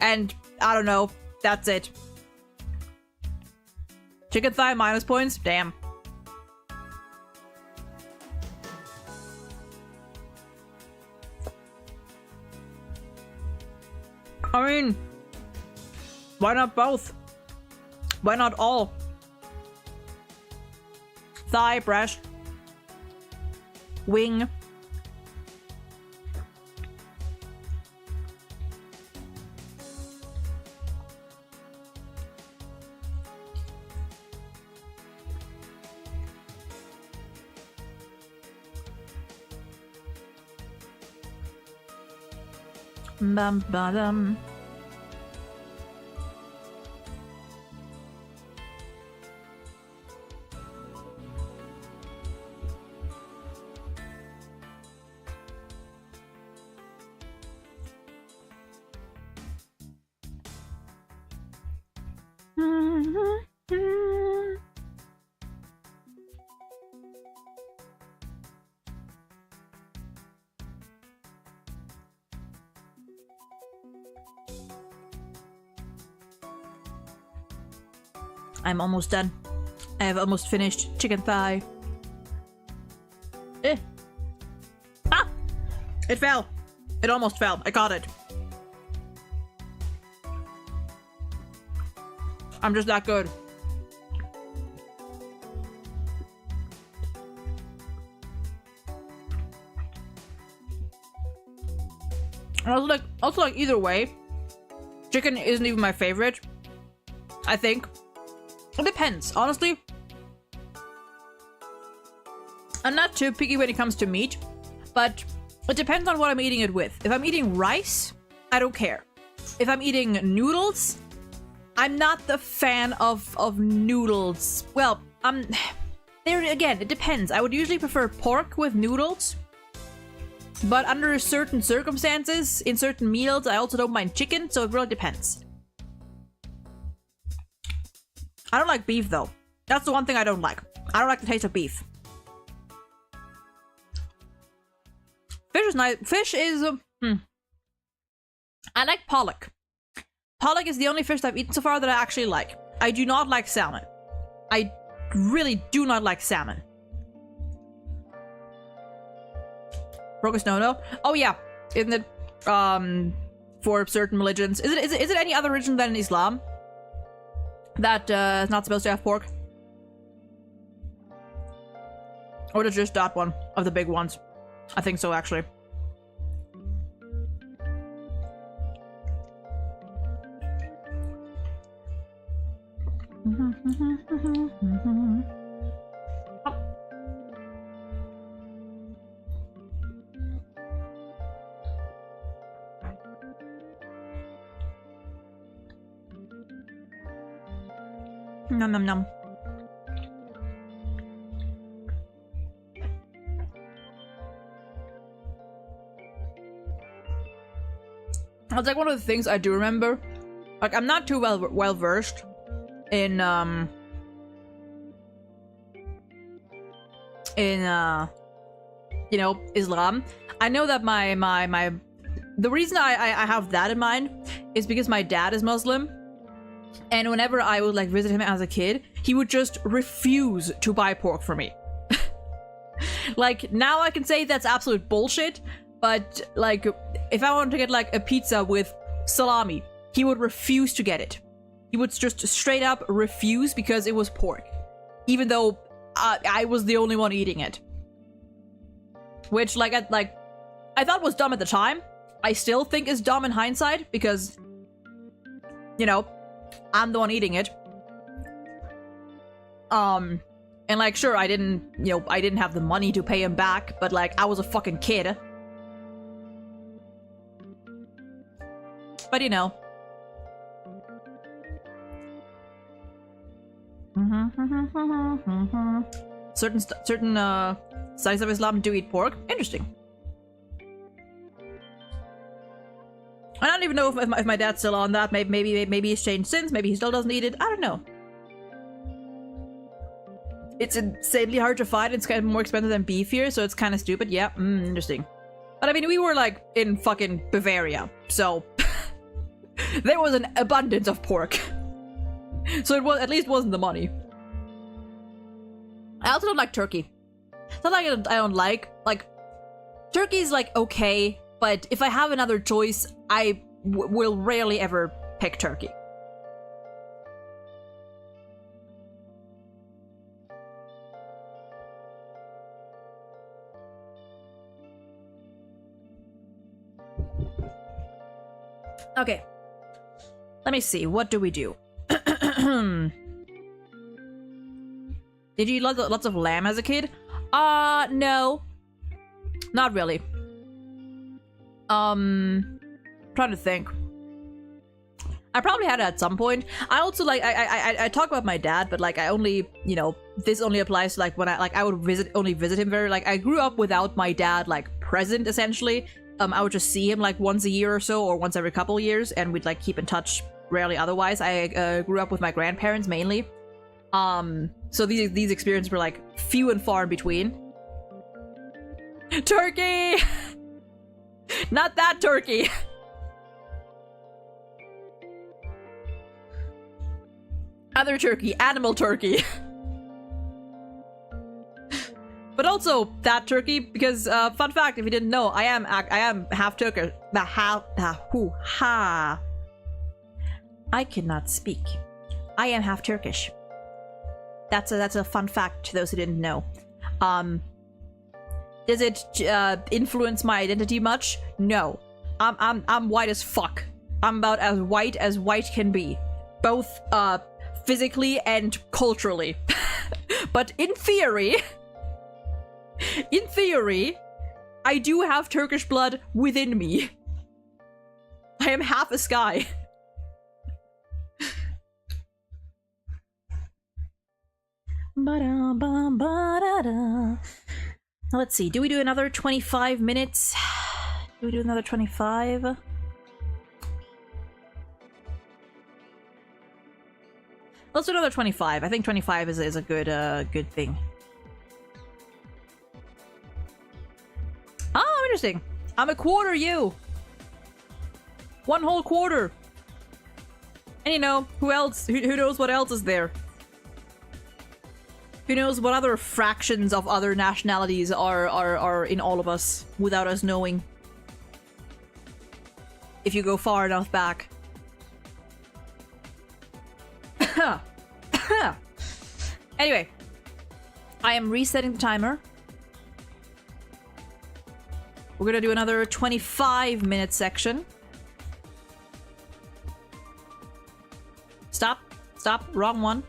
And I don't know, that's it. Chicken thigh minus points? Damn. I mean, why not both? Why not all? Thigh, breast, wing. Bum ba-dum. I'm almost done. I have almost finished chicken thigh. Ah! It fell. It almost fell. I got it. I'm just that good. And also like either way, chicken isn't even my favorite. I think. It depends, honestly. I'm not too picky when it comes to meat, but it depends on what I'm eating it with. If I'm eating rice, I don't care. If I'm eating noodles, I'm not the fan of noodles. Well, there again, it depends. I would usually prefer pork with noodles, but under certain circumstances, in certain meals, I also don't mind chicken, so it really depends. I don't like beef, though. That's the one thing I don't like. I don't like the taste of beef. Fish is nice. Fish is... I like pollock. Pollock is the only fish that I've eaten so far that I actually like. I do not like salmon. I really do not like salmon. Crocus no-no? Oh, yeah. Isn't it, for certain religions? Is it any other religion than Islam that is not supposed to have pork? Or is it just that one of the big ones? I think so, actually. Nom nom nom. That's like one of the things I do remember. Like, I'm not too well versed in you know, Islam. I know that the reason I have that in mind is because my dad is Muslim. And whenever I would like visit him as a kid, he would just refuse to buy pork for me. Like, now I can say that's absolute bullshit, but like, if I wanted to get like a pizza with salami, he would refuse to get it. He would just straight up refuse because it was pork, even though I was the only one eating it. Which I thought was dumb at the time. I still think is dumb in hindsight because, you know, I'm the one eating it. And like, sure, I didn't have the money to pay him back, but like, I was a fucking kid. But you know. Certain sides of Islam do eat pork. Interesting. I don't even know if my dad's still on that. Maybe he's changed since. Maybe he still doesn't eat it. I don't know. It's insanely hard to find. It's kind of more expensive than beef here, so it's kind of stupid. Yeah, interesting. But I mean, we were like in fucking Bavaria, so there was an abundance of pork. So it was at least wasn't the money. I also don't like turkey. It's not like I don't like turkey's like okay, but if I have another choice, I will rarely ever pick turkey. Okay. Let me see. What do we do? Did you eat lots of lamb as a kid? No. Not really. Trying to think. I probably had it at some point. I also like I talk about my dad, but like I only, you know, this only applies to like when I would only visit him very, like I grew up without my dad like present essentially. I would just see him like once a year or so, or once every couple of years, and we'd like keep in touch rarely otherwise. I grew up with my grandparents mainly. So these experiences were like few and far in between. Turkey! Not that turkey! Other turkey, animal turkey. But also that turkey, because fun fact, if you didn't know, I am half Turkish. I cannot speak. I am half Turkish. That's a fun fact to those who didn't know. Does it influence my identity much? No. I'm white as fuck. I'm about as white can be, both physically and culturally. But in theory, I do have Turkish blood within me. I am half a sky. Let's see, do we do another 25 minutes? Do we do another 25? Let's do another 25. I think 25 is a good thing. Oh, interesting. I'm a quarter you. One whole quarter. And you know, who else? Who knows what else is there? Who knows what other fractions of other nationalities are in all of us without us knowing? If you go far enough back. Anyway, I am resetting the timer. We're gonna do another 25-minute section. Stop. Stop. Wrong one.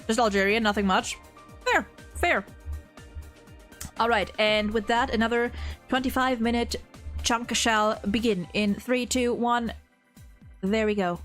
Just Algerian, nothing much. Fair. Fair. Alright, and with that, another 25-minute chunk shall begin in 3, 2, 1. There we go.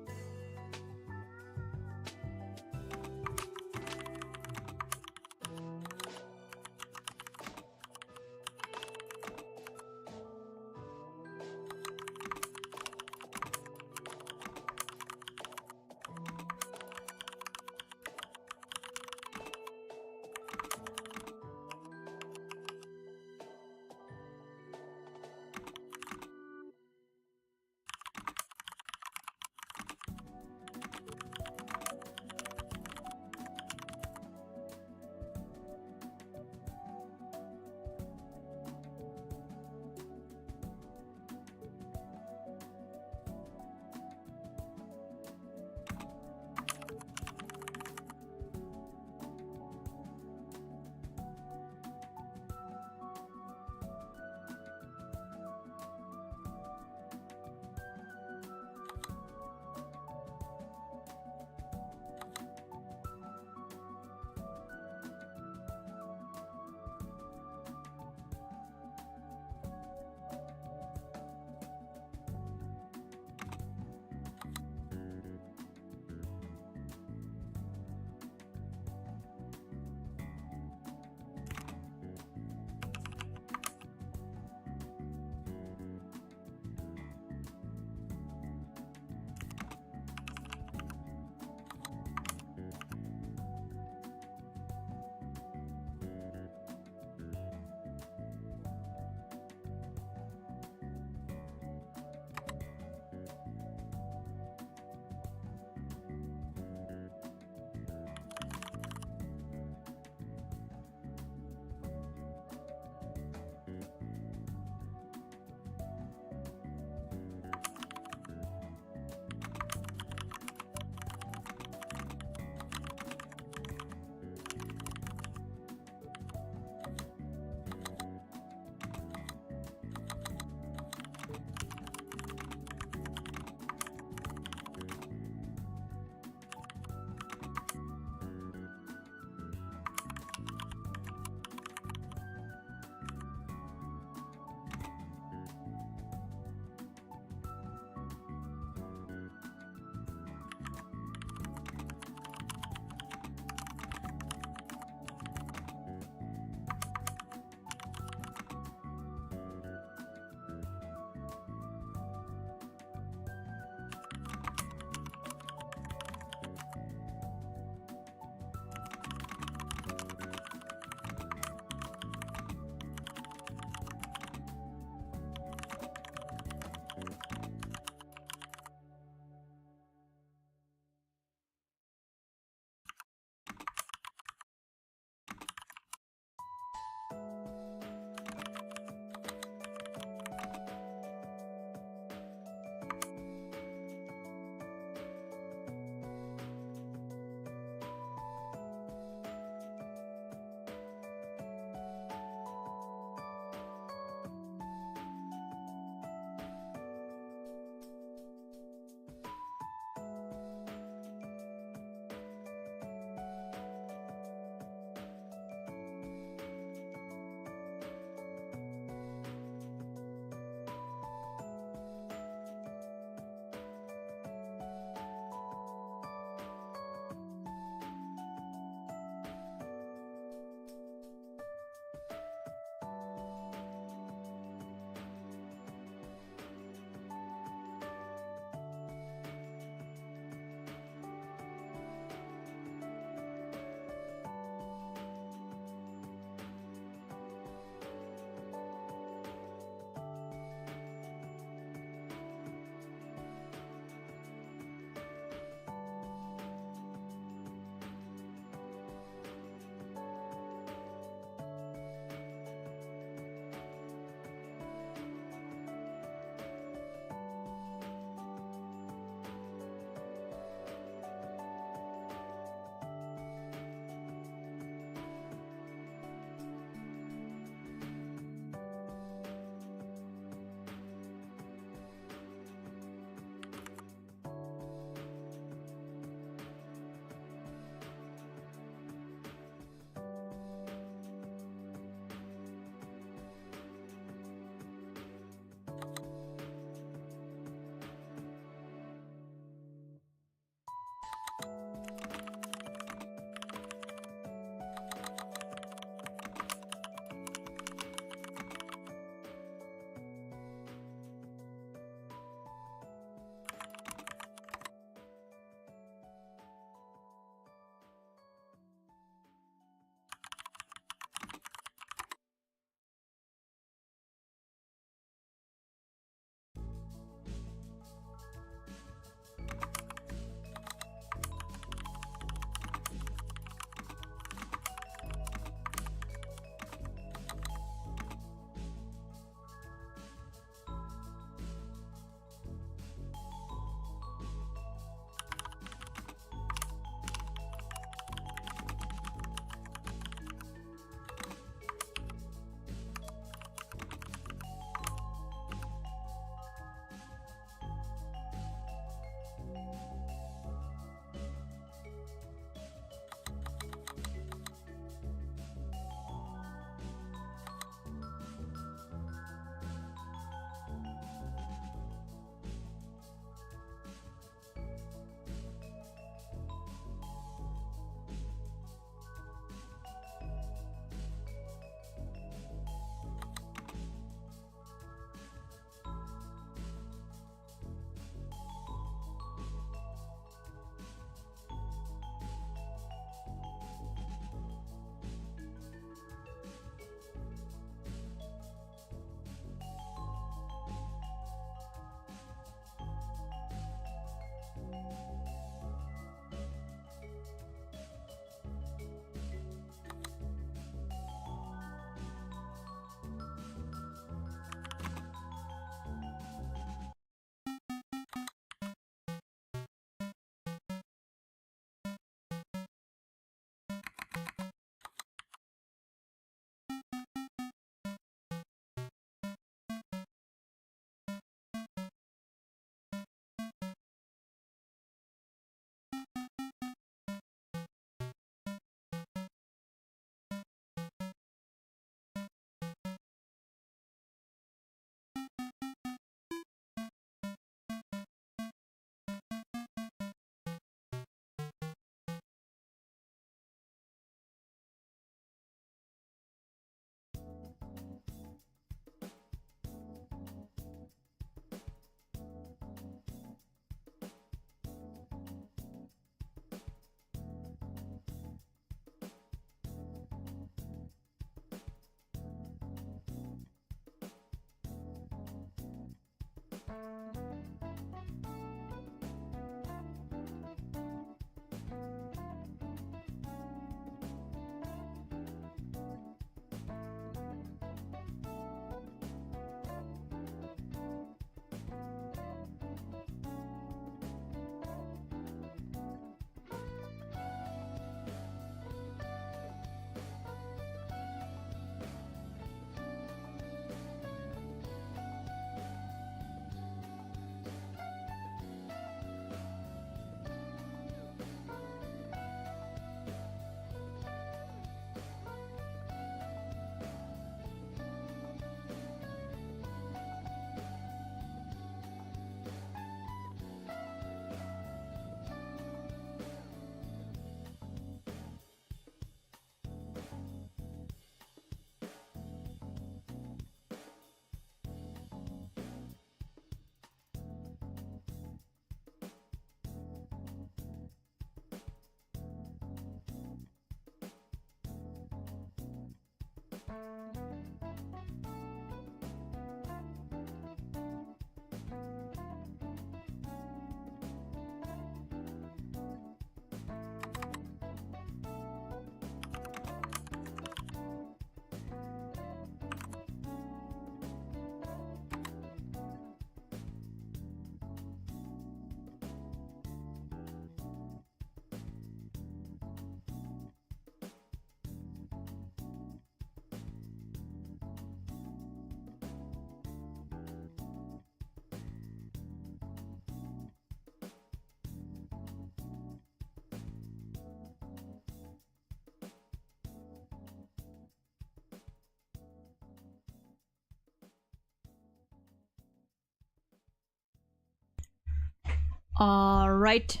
Alright.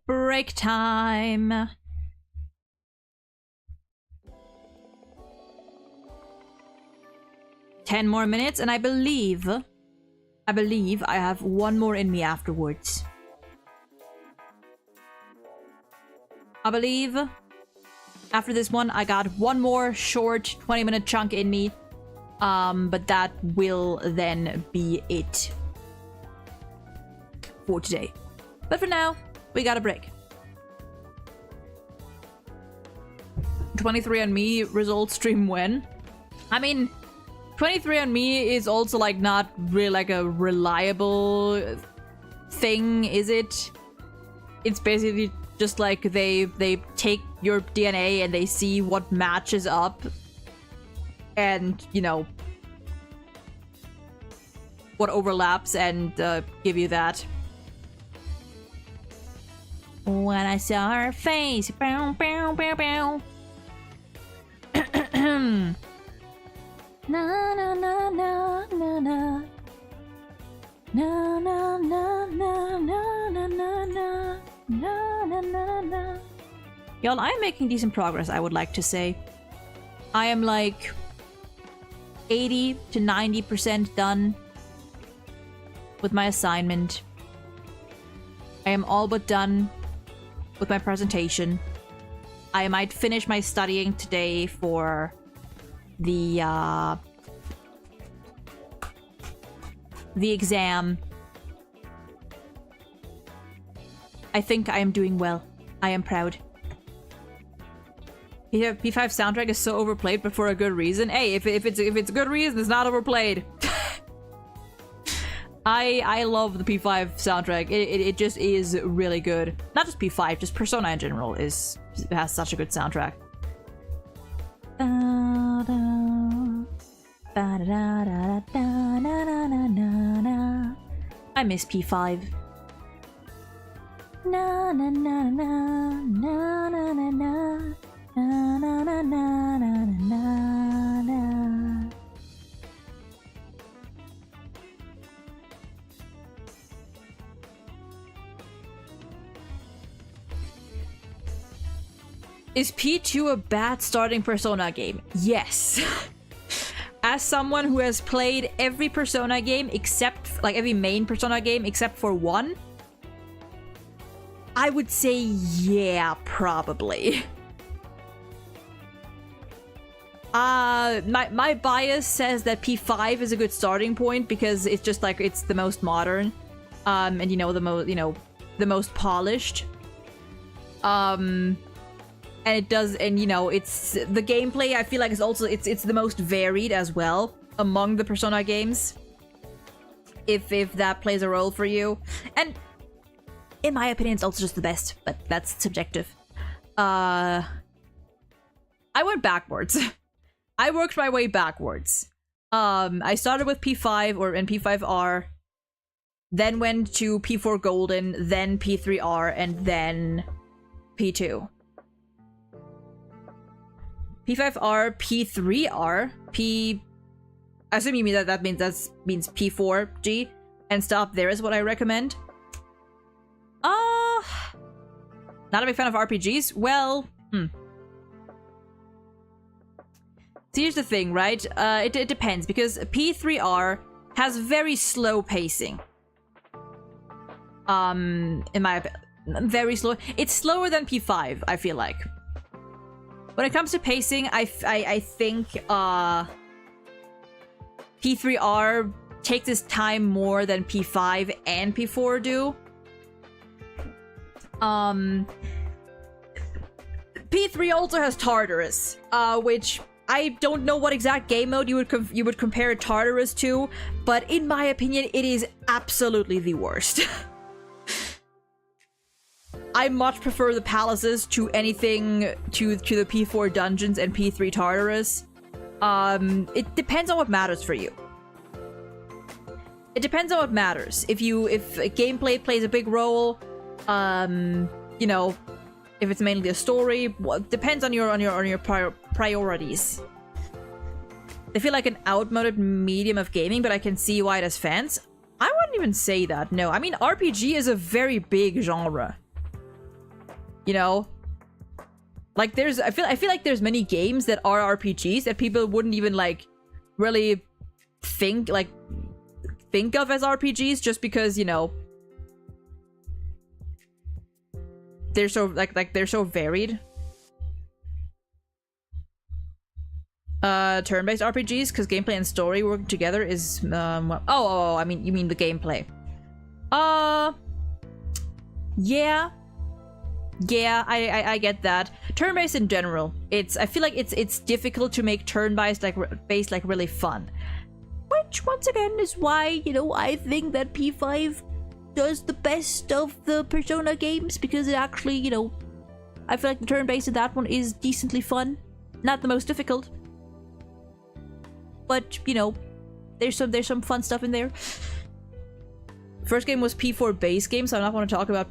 Break time. Ten more minutes, and I believe I have one more in me afterwards. I believe after this one, I got one more short 20-minute chunk in me. But that will then be it for today. But for now, we got a break. 23andMe results stream when? I mean, 23andMe is also like not really like a reliable thing, is it? It's basically just like they take your DNA and they see what matches up and, you know, what overlaps and give you that. When I saw her face, bow, bow, bow, bow. Na na na na na na. Na na na na na na na na na na na. Y'all, I'm making decent progress, I would like to say. I am like 80 to 90% done with my assignment. I am all but done with my presentation. I might finish my studying today for the exam. I think I am doing well. I am proud. Yeah, P5 soundtrack is so overplayed, but for a good reason. Hey, if it's a good reason, it's not overplayed. I love the P5 soundtrack. It just is really good. Not just P5, just Persona in general has such a good soundtrack. I miss P5. Na na na na na na na na na na na na na na. Is P2 a bad starting Persona game? Yes. As someone who has played every Persona game except, like every main Persona game except for one, I would say yeah, probably. My bias says that P5 is a good starting point because it's just like it's the most modern, and you know the most polished. And it does, and you know it's the gameplay. I feel like it's the most varied as well among the Persona games. If that plays a role for you, and in my opinion, it's also just the best, but that's subjective. I went backwards. I worked my way backwards. I started with P5 and P5R, then went to P4 Golden, then P3R, and then P2. P5R, P3R, I assume you mean that means P4G, and stop there is what I recommend. Not a big fan of RPGs? Well, So here's the thing, right? It depends, because P3R has very slow pacing. In my opinion, very slow. It's slower than P5, I feel like. When it comes to pacing, I think P3R takes its time more than P5 and P4 do. P3 also has Tartarus, which I don't know what exact game mode you would compare Tartarus to, but in my opinion, it is absolutely the worst. I much prefer the palaces to anything to the P4 dungeons and P3 Tartarus. It depends on what matters for you. It depends on what matters. If gameplay plays a big role, you know, if it's mainly a story, depends on your priorities. They feel like an outmoded medium of gaming, but I can see why it has fans. I wouldn't even say that. No, I mean RPG is a very big genre. You know, like I feel like there's many games that are RPGs that people wouldn't even like really think of as RPGs just because, you know, they're so they're so varied. Turn-based RPGs, because gameplay and story working together is I mean you mean the gameplay. Yeah, I get that. Turn-based in general, I feel like it's difficult to make turn-based like really fun. Which once again is why, you know, I think that P5 does the best of the Persona games, because it actually, you know, I feel like the turn-based in that one is decently fun. Not the most difficult, but you know, there's some fun stuff in there. First game was P4 base game, so I'm not going to talk about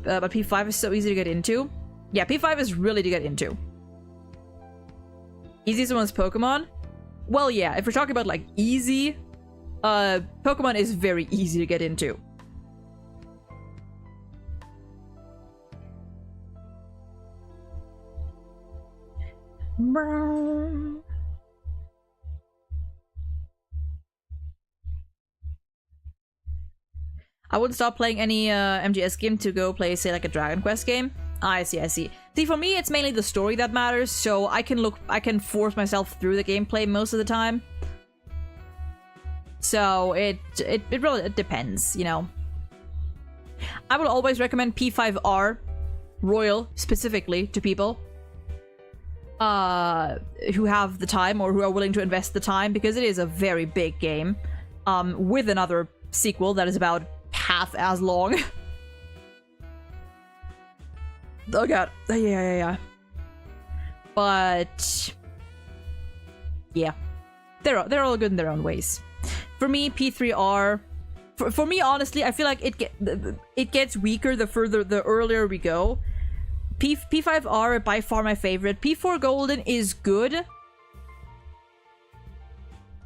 but P5 is so easy to get into. Yeah, P5 is really to get into. Easiest one is Pokemon. Well, yeah, if we're talking about like easy, Pokemon is very easy to get into. I wouldn't stop playing any MGS game to go play, say, like a Dragon Quest game. I see. See, for me, it's mainly the story that matters, so I can force myself through the gameplay most of the time. So it really depends, you know. I would always recommend P5R Royal specifically to people who have the time or who are willing to invest the time, because it is a very big game with another sequel that is about half as long. Oh god. Yeah. But yeah, they're all good in their own ways. For me, P3R. For me, honestly, I feel like it gets weaker the earlier we go. P5R by far my favorite. P4 Golden is good,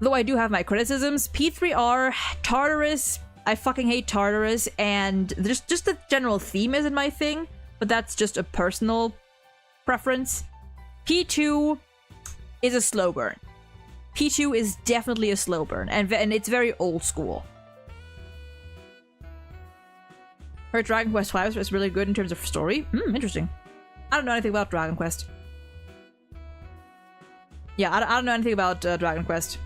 though I do have my criticisms. P3R, Tartarus, I fucking hate Tartarus, and just the general theme isn't my thing, but that's just a personal preference. P2 is a slow burn. P2 is definitely a slow burn, and it's very old school. Heard Dragon Quest V is really good in terms of story. Interesting. I don't know anything about Dragon Quest. Yeah, I don't know anything about Dragon Quest.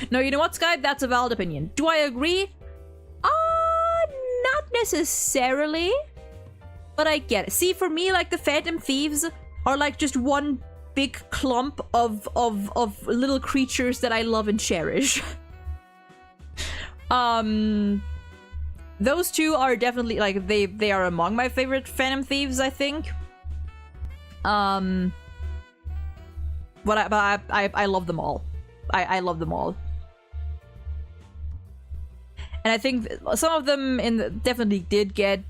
No, you know what, Sky? That's a valid opinion. Do I agree? Not necessarily. But I get it. See, for me, like, the Phantom Thieves are like just one big clump of little creatures that I love and cherish. Those two are definitely, like, they are among my favorite Phantom Thieves, I think. But I love them all. I love them all. And I think some of them definitely did get...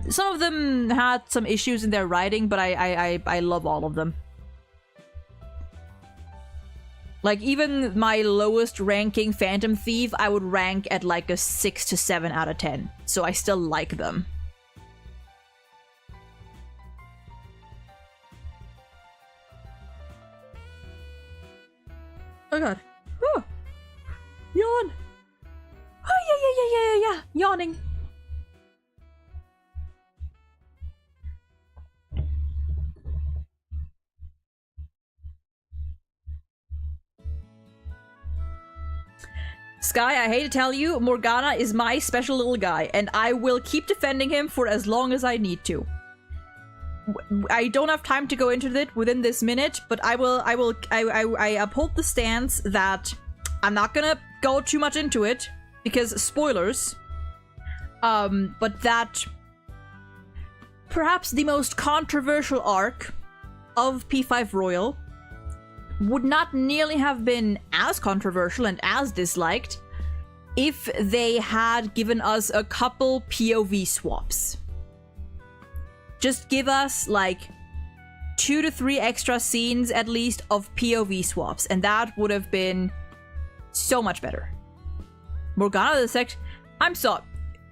Some of them had some issues in their writing, but I love all of them. Like, even my lowest ranking Phantom Thief, I would rank at like a 6 to 7 out of 10. So I still like them. Oh god. Oh. Yawn. Oh, yeah. Yawning. Sky, I hate to tell you, Morgana is my special little guy, and I will keep defending him for as long as I need to. I don't have time to go into it within this minute, but I uphold the stance that I'm not gonna go too much into it, because spoilers. But that perhaps the most controversial arc of P5 Royal would not nearly have been as controversial and as disliked if they had given us a couple POV swaps. Just give us like 2 to 3 extra scenes at least of POV swaps, and that would have been so much better. Morgana the sex... I'm sorry.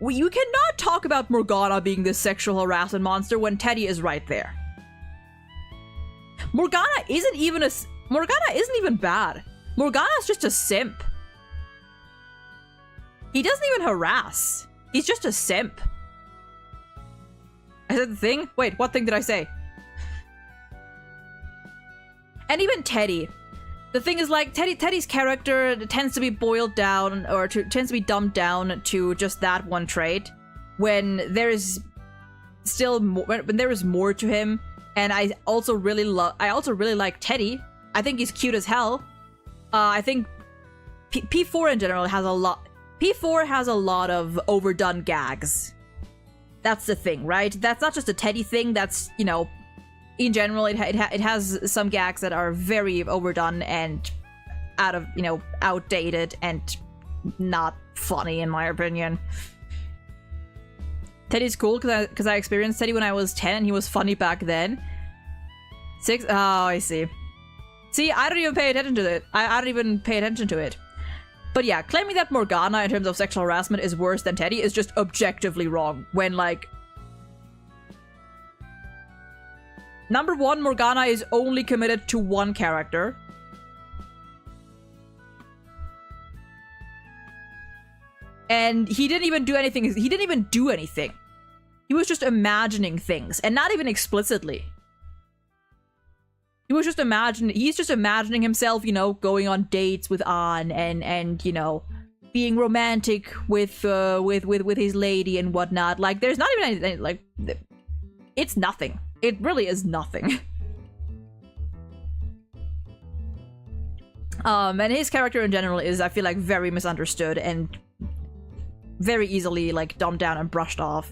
You cannot talk about Morgana being this sexual harassment monster when Teddy is right there. Morgana isn't even bad. Morgana's just a simp. He doesn't even harass. He's just a simp. I said the thing? Wait, what thing did I say? And even Teddy. The thing is, like, Teddy's character tends to be boiled down, or tends to be dumbed down to just that one trait, when there is still more, when there is more to him. And I also really like Teddy. I think he's cute as hell. I think P4 in general has a lot. P4 has a lot of overdone gags. That's the thing, right? That's not just a Teddy thing. That's, you know, in general, it has some gags that are very overdone and outdated and not funny in my opinion. Teddy's cool because I experienced Teddy when I was 10 and he was funny back then. 6? Oh, I see. See, I don't even pay attention to it. I don't even pay attention to it. But yeah, claiming that Morgana in terms of sexual harassment is worse than Teddy is just objectively wrong. When, like... Number one, Morgana is only committed to one character. And he didn't even do anything. He didn't even do anything. He was just imagining things. And not even explicitly. He was just he's just imagining himself, you know, going on dates with An and you know, being romantic with his lady and whatnot. Like, there's not even anything, like, it's nothing. It really is nothing. And his character in general is, I feel like, very misunderstood and very easily, like, dumbed down and brushed off.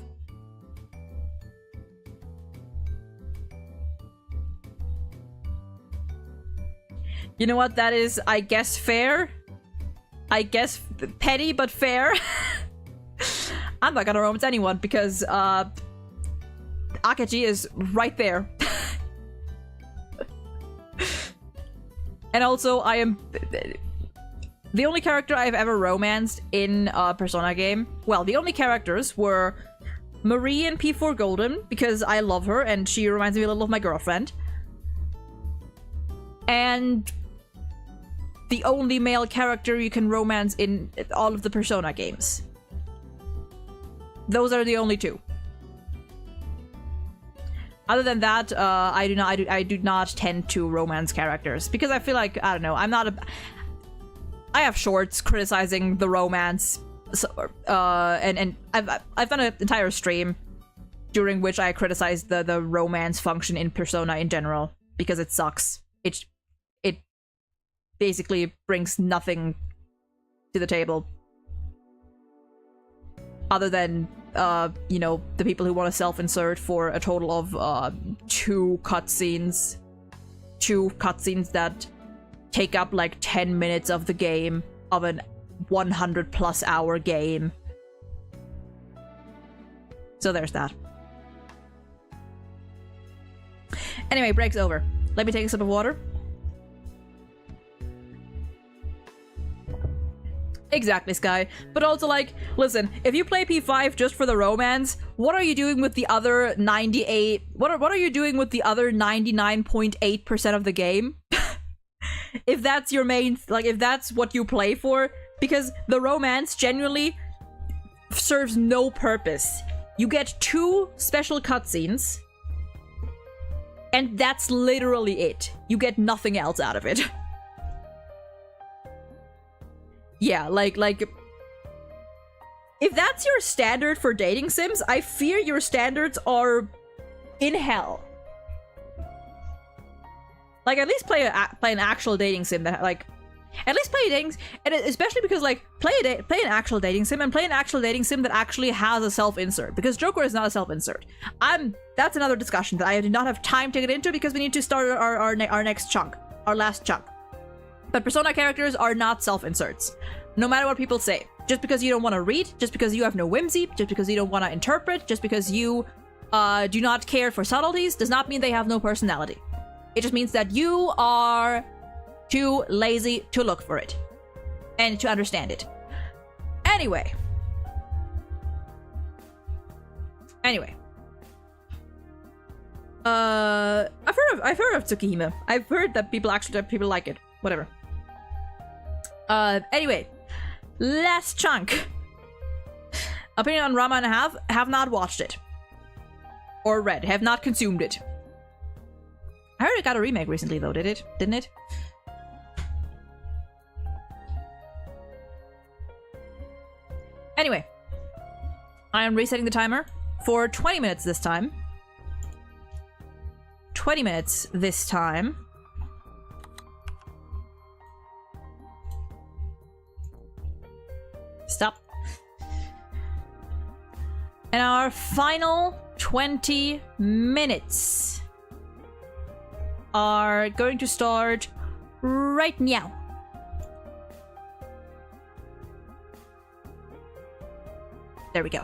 You know what? That is, I guess, fair. I guess petty, but fair. I'm not gonna romance anyone because, Akechi is right there. And also, I am... The only character I've ever romanced in a Persona game... Well, the only characters were Marie in P4 Golden, because I love her, and she reminds me a little of my girlfriend. And... the only male character you can romance in all of the Persona games. Those are the only two. Other than that, I do not tend to romance characters because I feel like, I don't know, I have shorts criticizing the romance, so, and I've done an entire stream during which I criticized the romance function in Persona in general because it sucks. It basically brings nothing to the table other than you know, the people who want to self-insert for a total of 2 cutscenes that take up like 10 minutes of the game, of an 100+ hour game. So there's that. Anyway, break's over. Let me take a sip of water. Exactly, Sky. But also, like, listen, if you play P5 just for the romance, what are you doing with the other 98... What are you doing with the other 99.8% of the game? If that's your main... Like, if that's what you play for, because the romance genuinely serves no purpose. You get 2 special cutscenes, and that's literally it. You get nothing else out of it. Yeah, like, if that's your standard for dating sims, I fear your standards are in hell. Like, at least play an actual dating sim that, like, at least play dating, and especially because, like, play an actual dating sim, and play an actual dating sim that actually has a self-insert, because Joker is not a self-insert. That's another discussion that I did not have time to get into because we need to start our next chunk, our last chunk. But Persona characters are not self-inserts, no matter what people say. Just because you don't want to read, just because you have no whimsy, just because you don't want to interpret, just because you do not care for subtleties, does not mean they have no personality. It just means that you are too lazy to look for it and to understand it. Anyway. I've heard of Tsukihime. I've heard that people like it. Whatever. Anyway, last chunk. Opinion on Rama and a Half. Have not watched it. Or read. Have not consumed it. I heard it got a remake recently though, didn't it? Anyway. I am resetting the timer for 20 minutes this time. 20 minutes this time. Stop. And our final 20 minutes are going to start right now. There we go.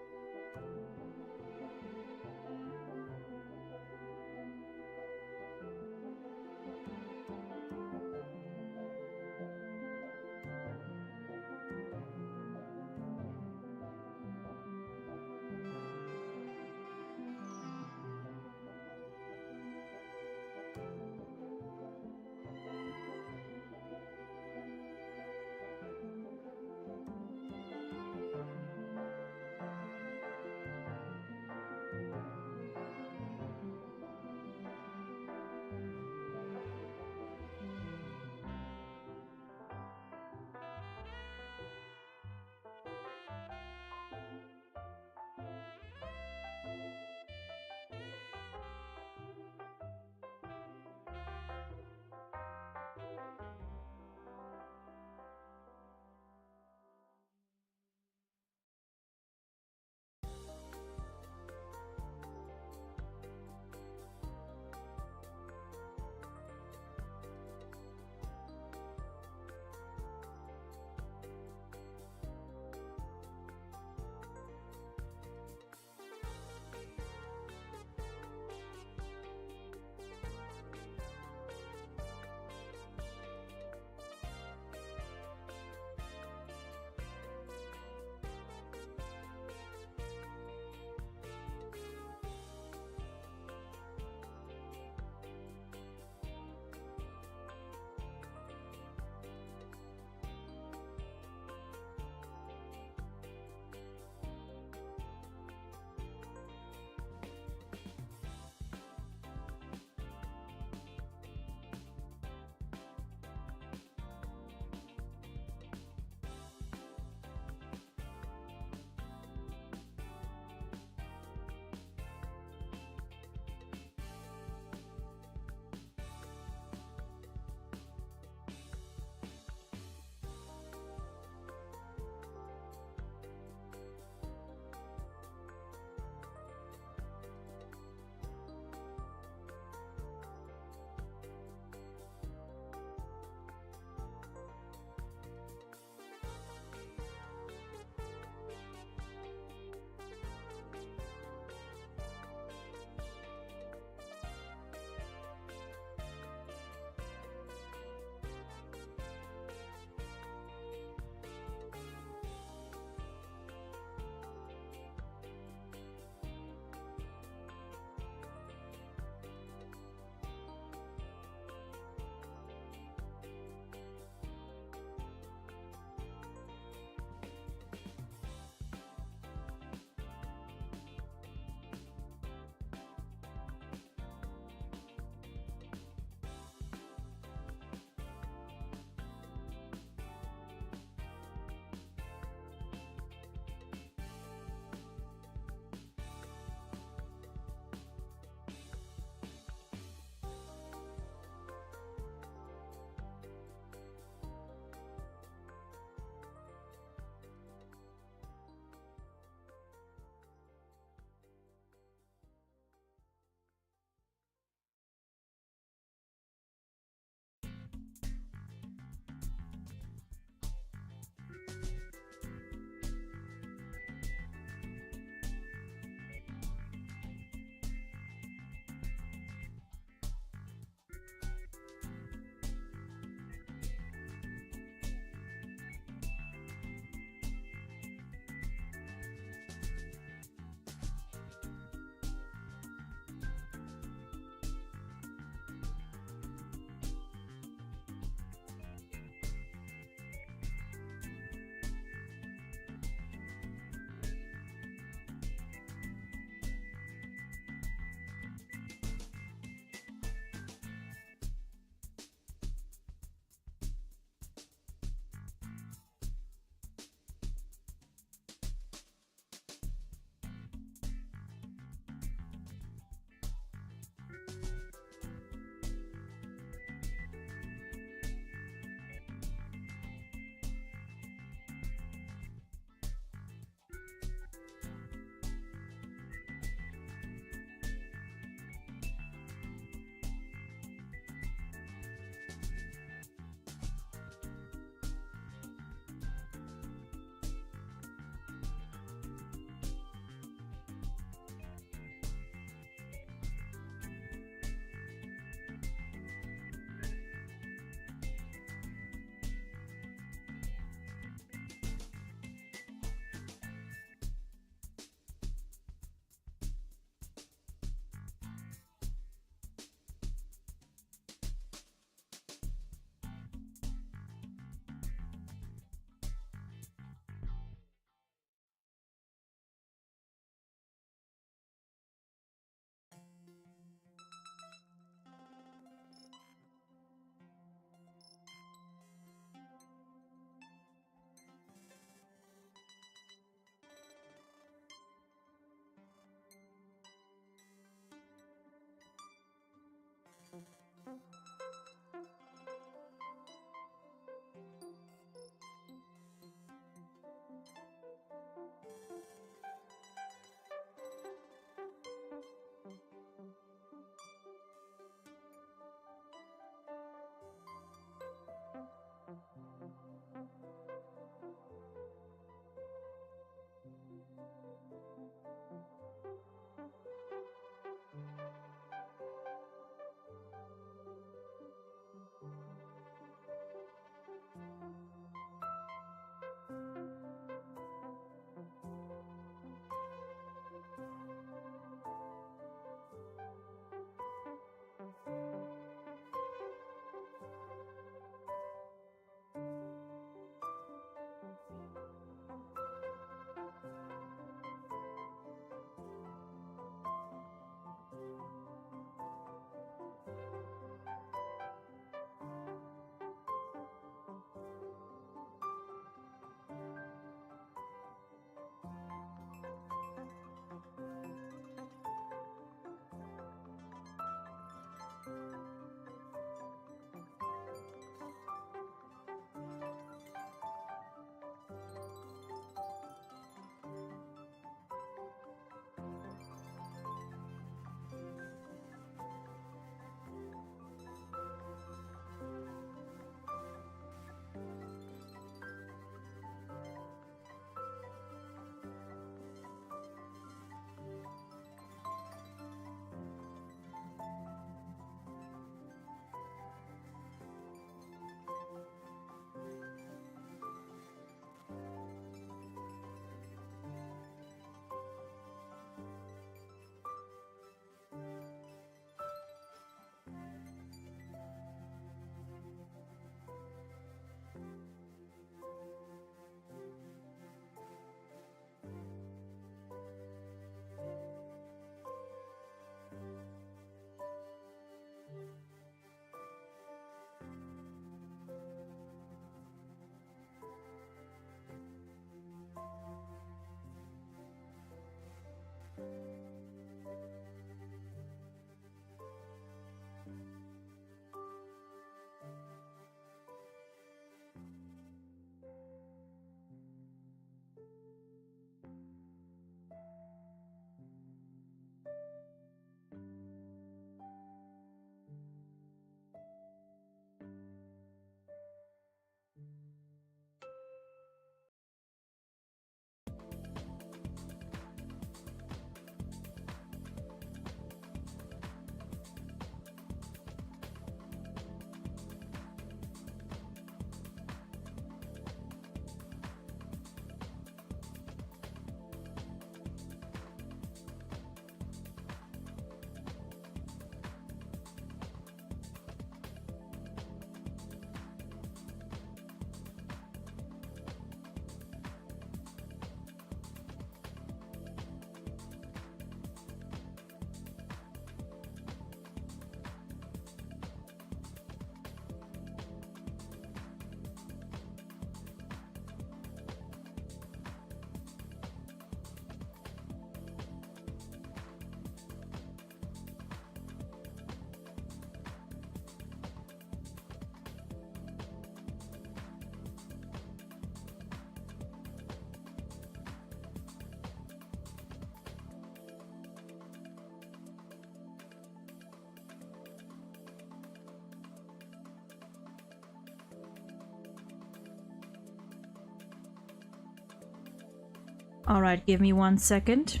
Alright, give me 1 second.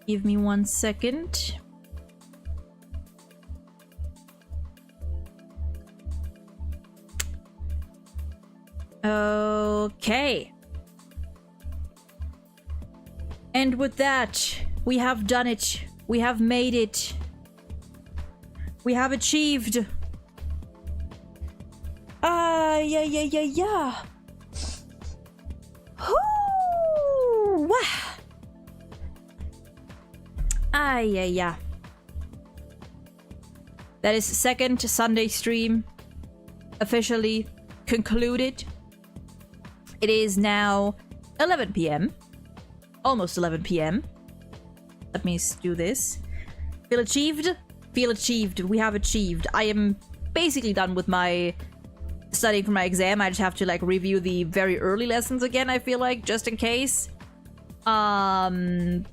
Give me 1 second. Okay. And with that, we have done it. We have made it. We have achieved. Yeah. Whoo! Wah! Yeah. That is second Sunday stream officially concluded. It is now 11 p.m. Almost 11 p.m. Let me do this. Feel achieved? Feel achieved. We have achieved. I am basically done with my studying for my exam. I just have to like review the very early lessons again, I feel like, just in case. But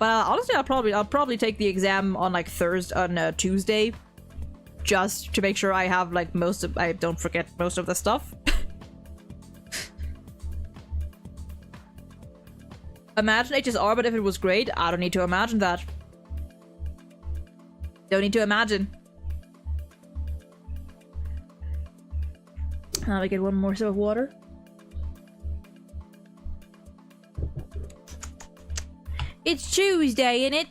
honestly, I'll probably take the exam on like Tuesday, just to make sure I have like I don't forget most of the stuff. Imagine HSR, but if it was great, I don't need to imagine that. Don't need to imagine. Now I get one more sip of water. It's Tuesday, innit?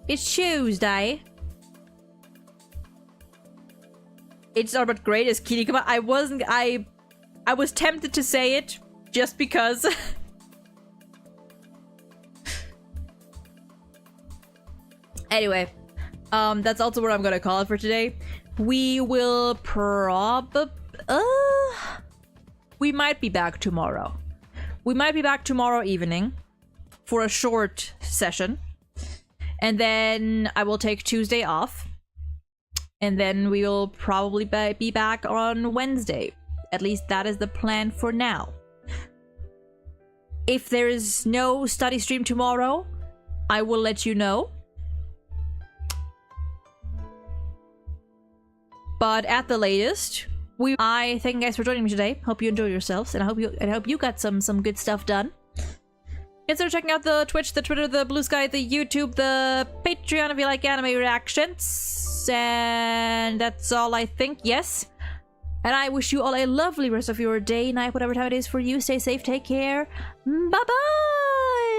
It's Tuesday. It's not but great as Kirikama. I was tempted to say it just because. Anyway, that's also what I'm gonna call it for today. We will we might be back tomorrow. We might be back tomorrow evening for a short session. And then I will take Tuesday off. And then we will probably be back on Wednesday. At least that is the plan for now. If there is no study stream tomorrow, I will let you know. But at the latest, I thank you guys for joining me today. Hope you enjoy yourselves, and I hope you got some good stuff done. Consider checking out the Twitch, the Twitter, the Blue Sky, the YouTube, the Patreon if you like anime reactions. And that's all, I think. Yes. And I wish you all a lovely rest of your day, night, whatever time it is for you. Stay safe, take care. Bye-bye!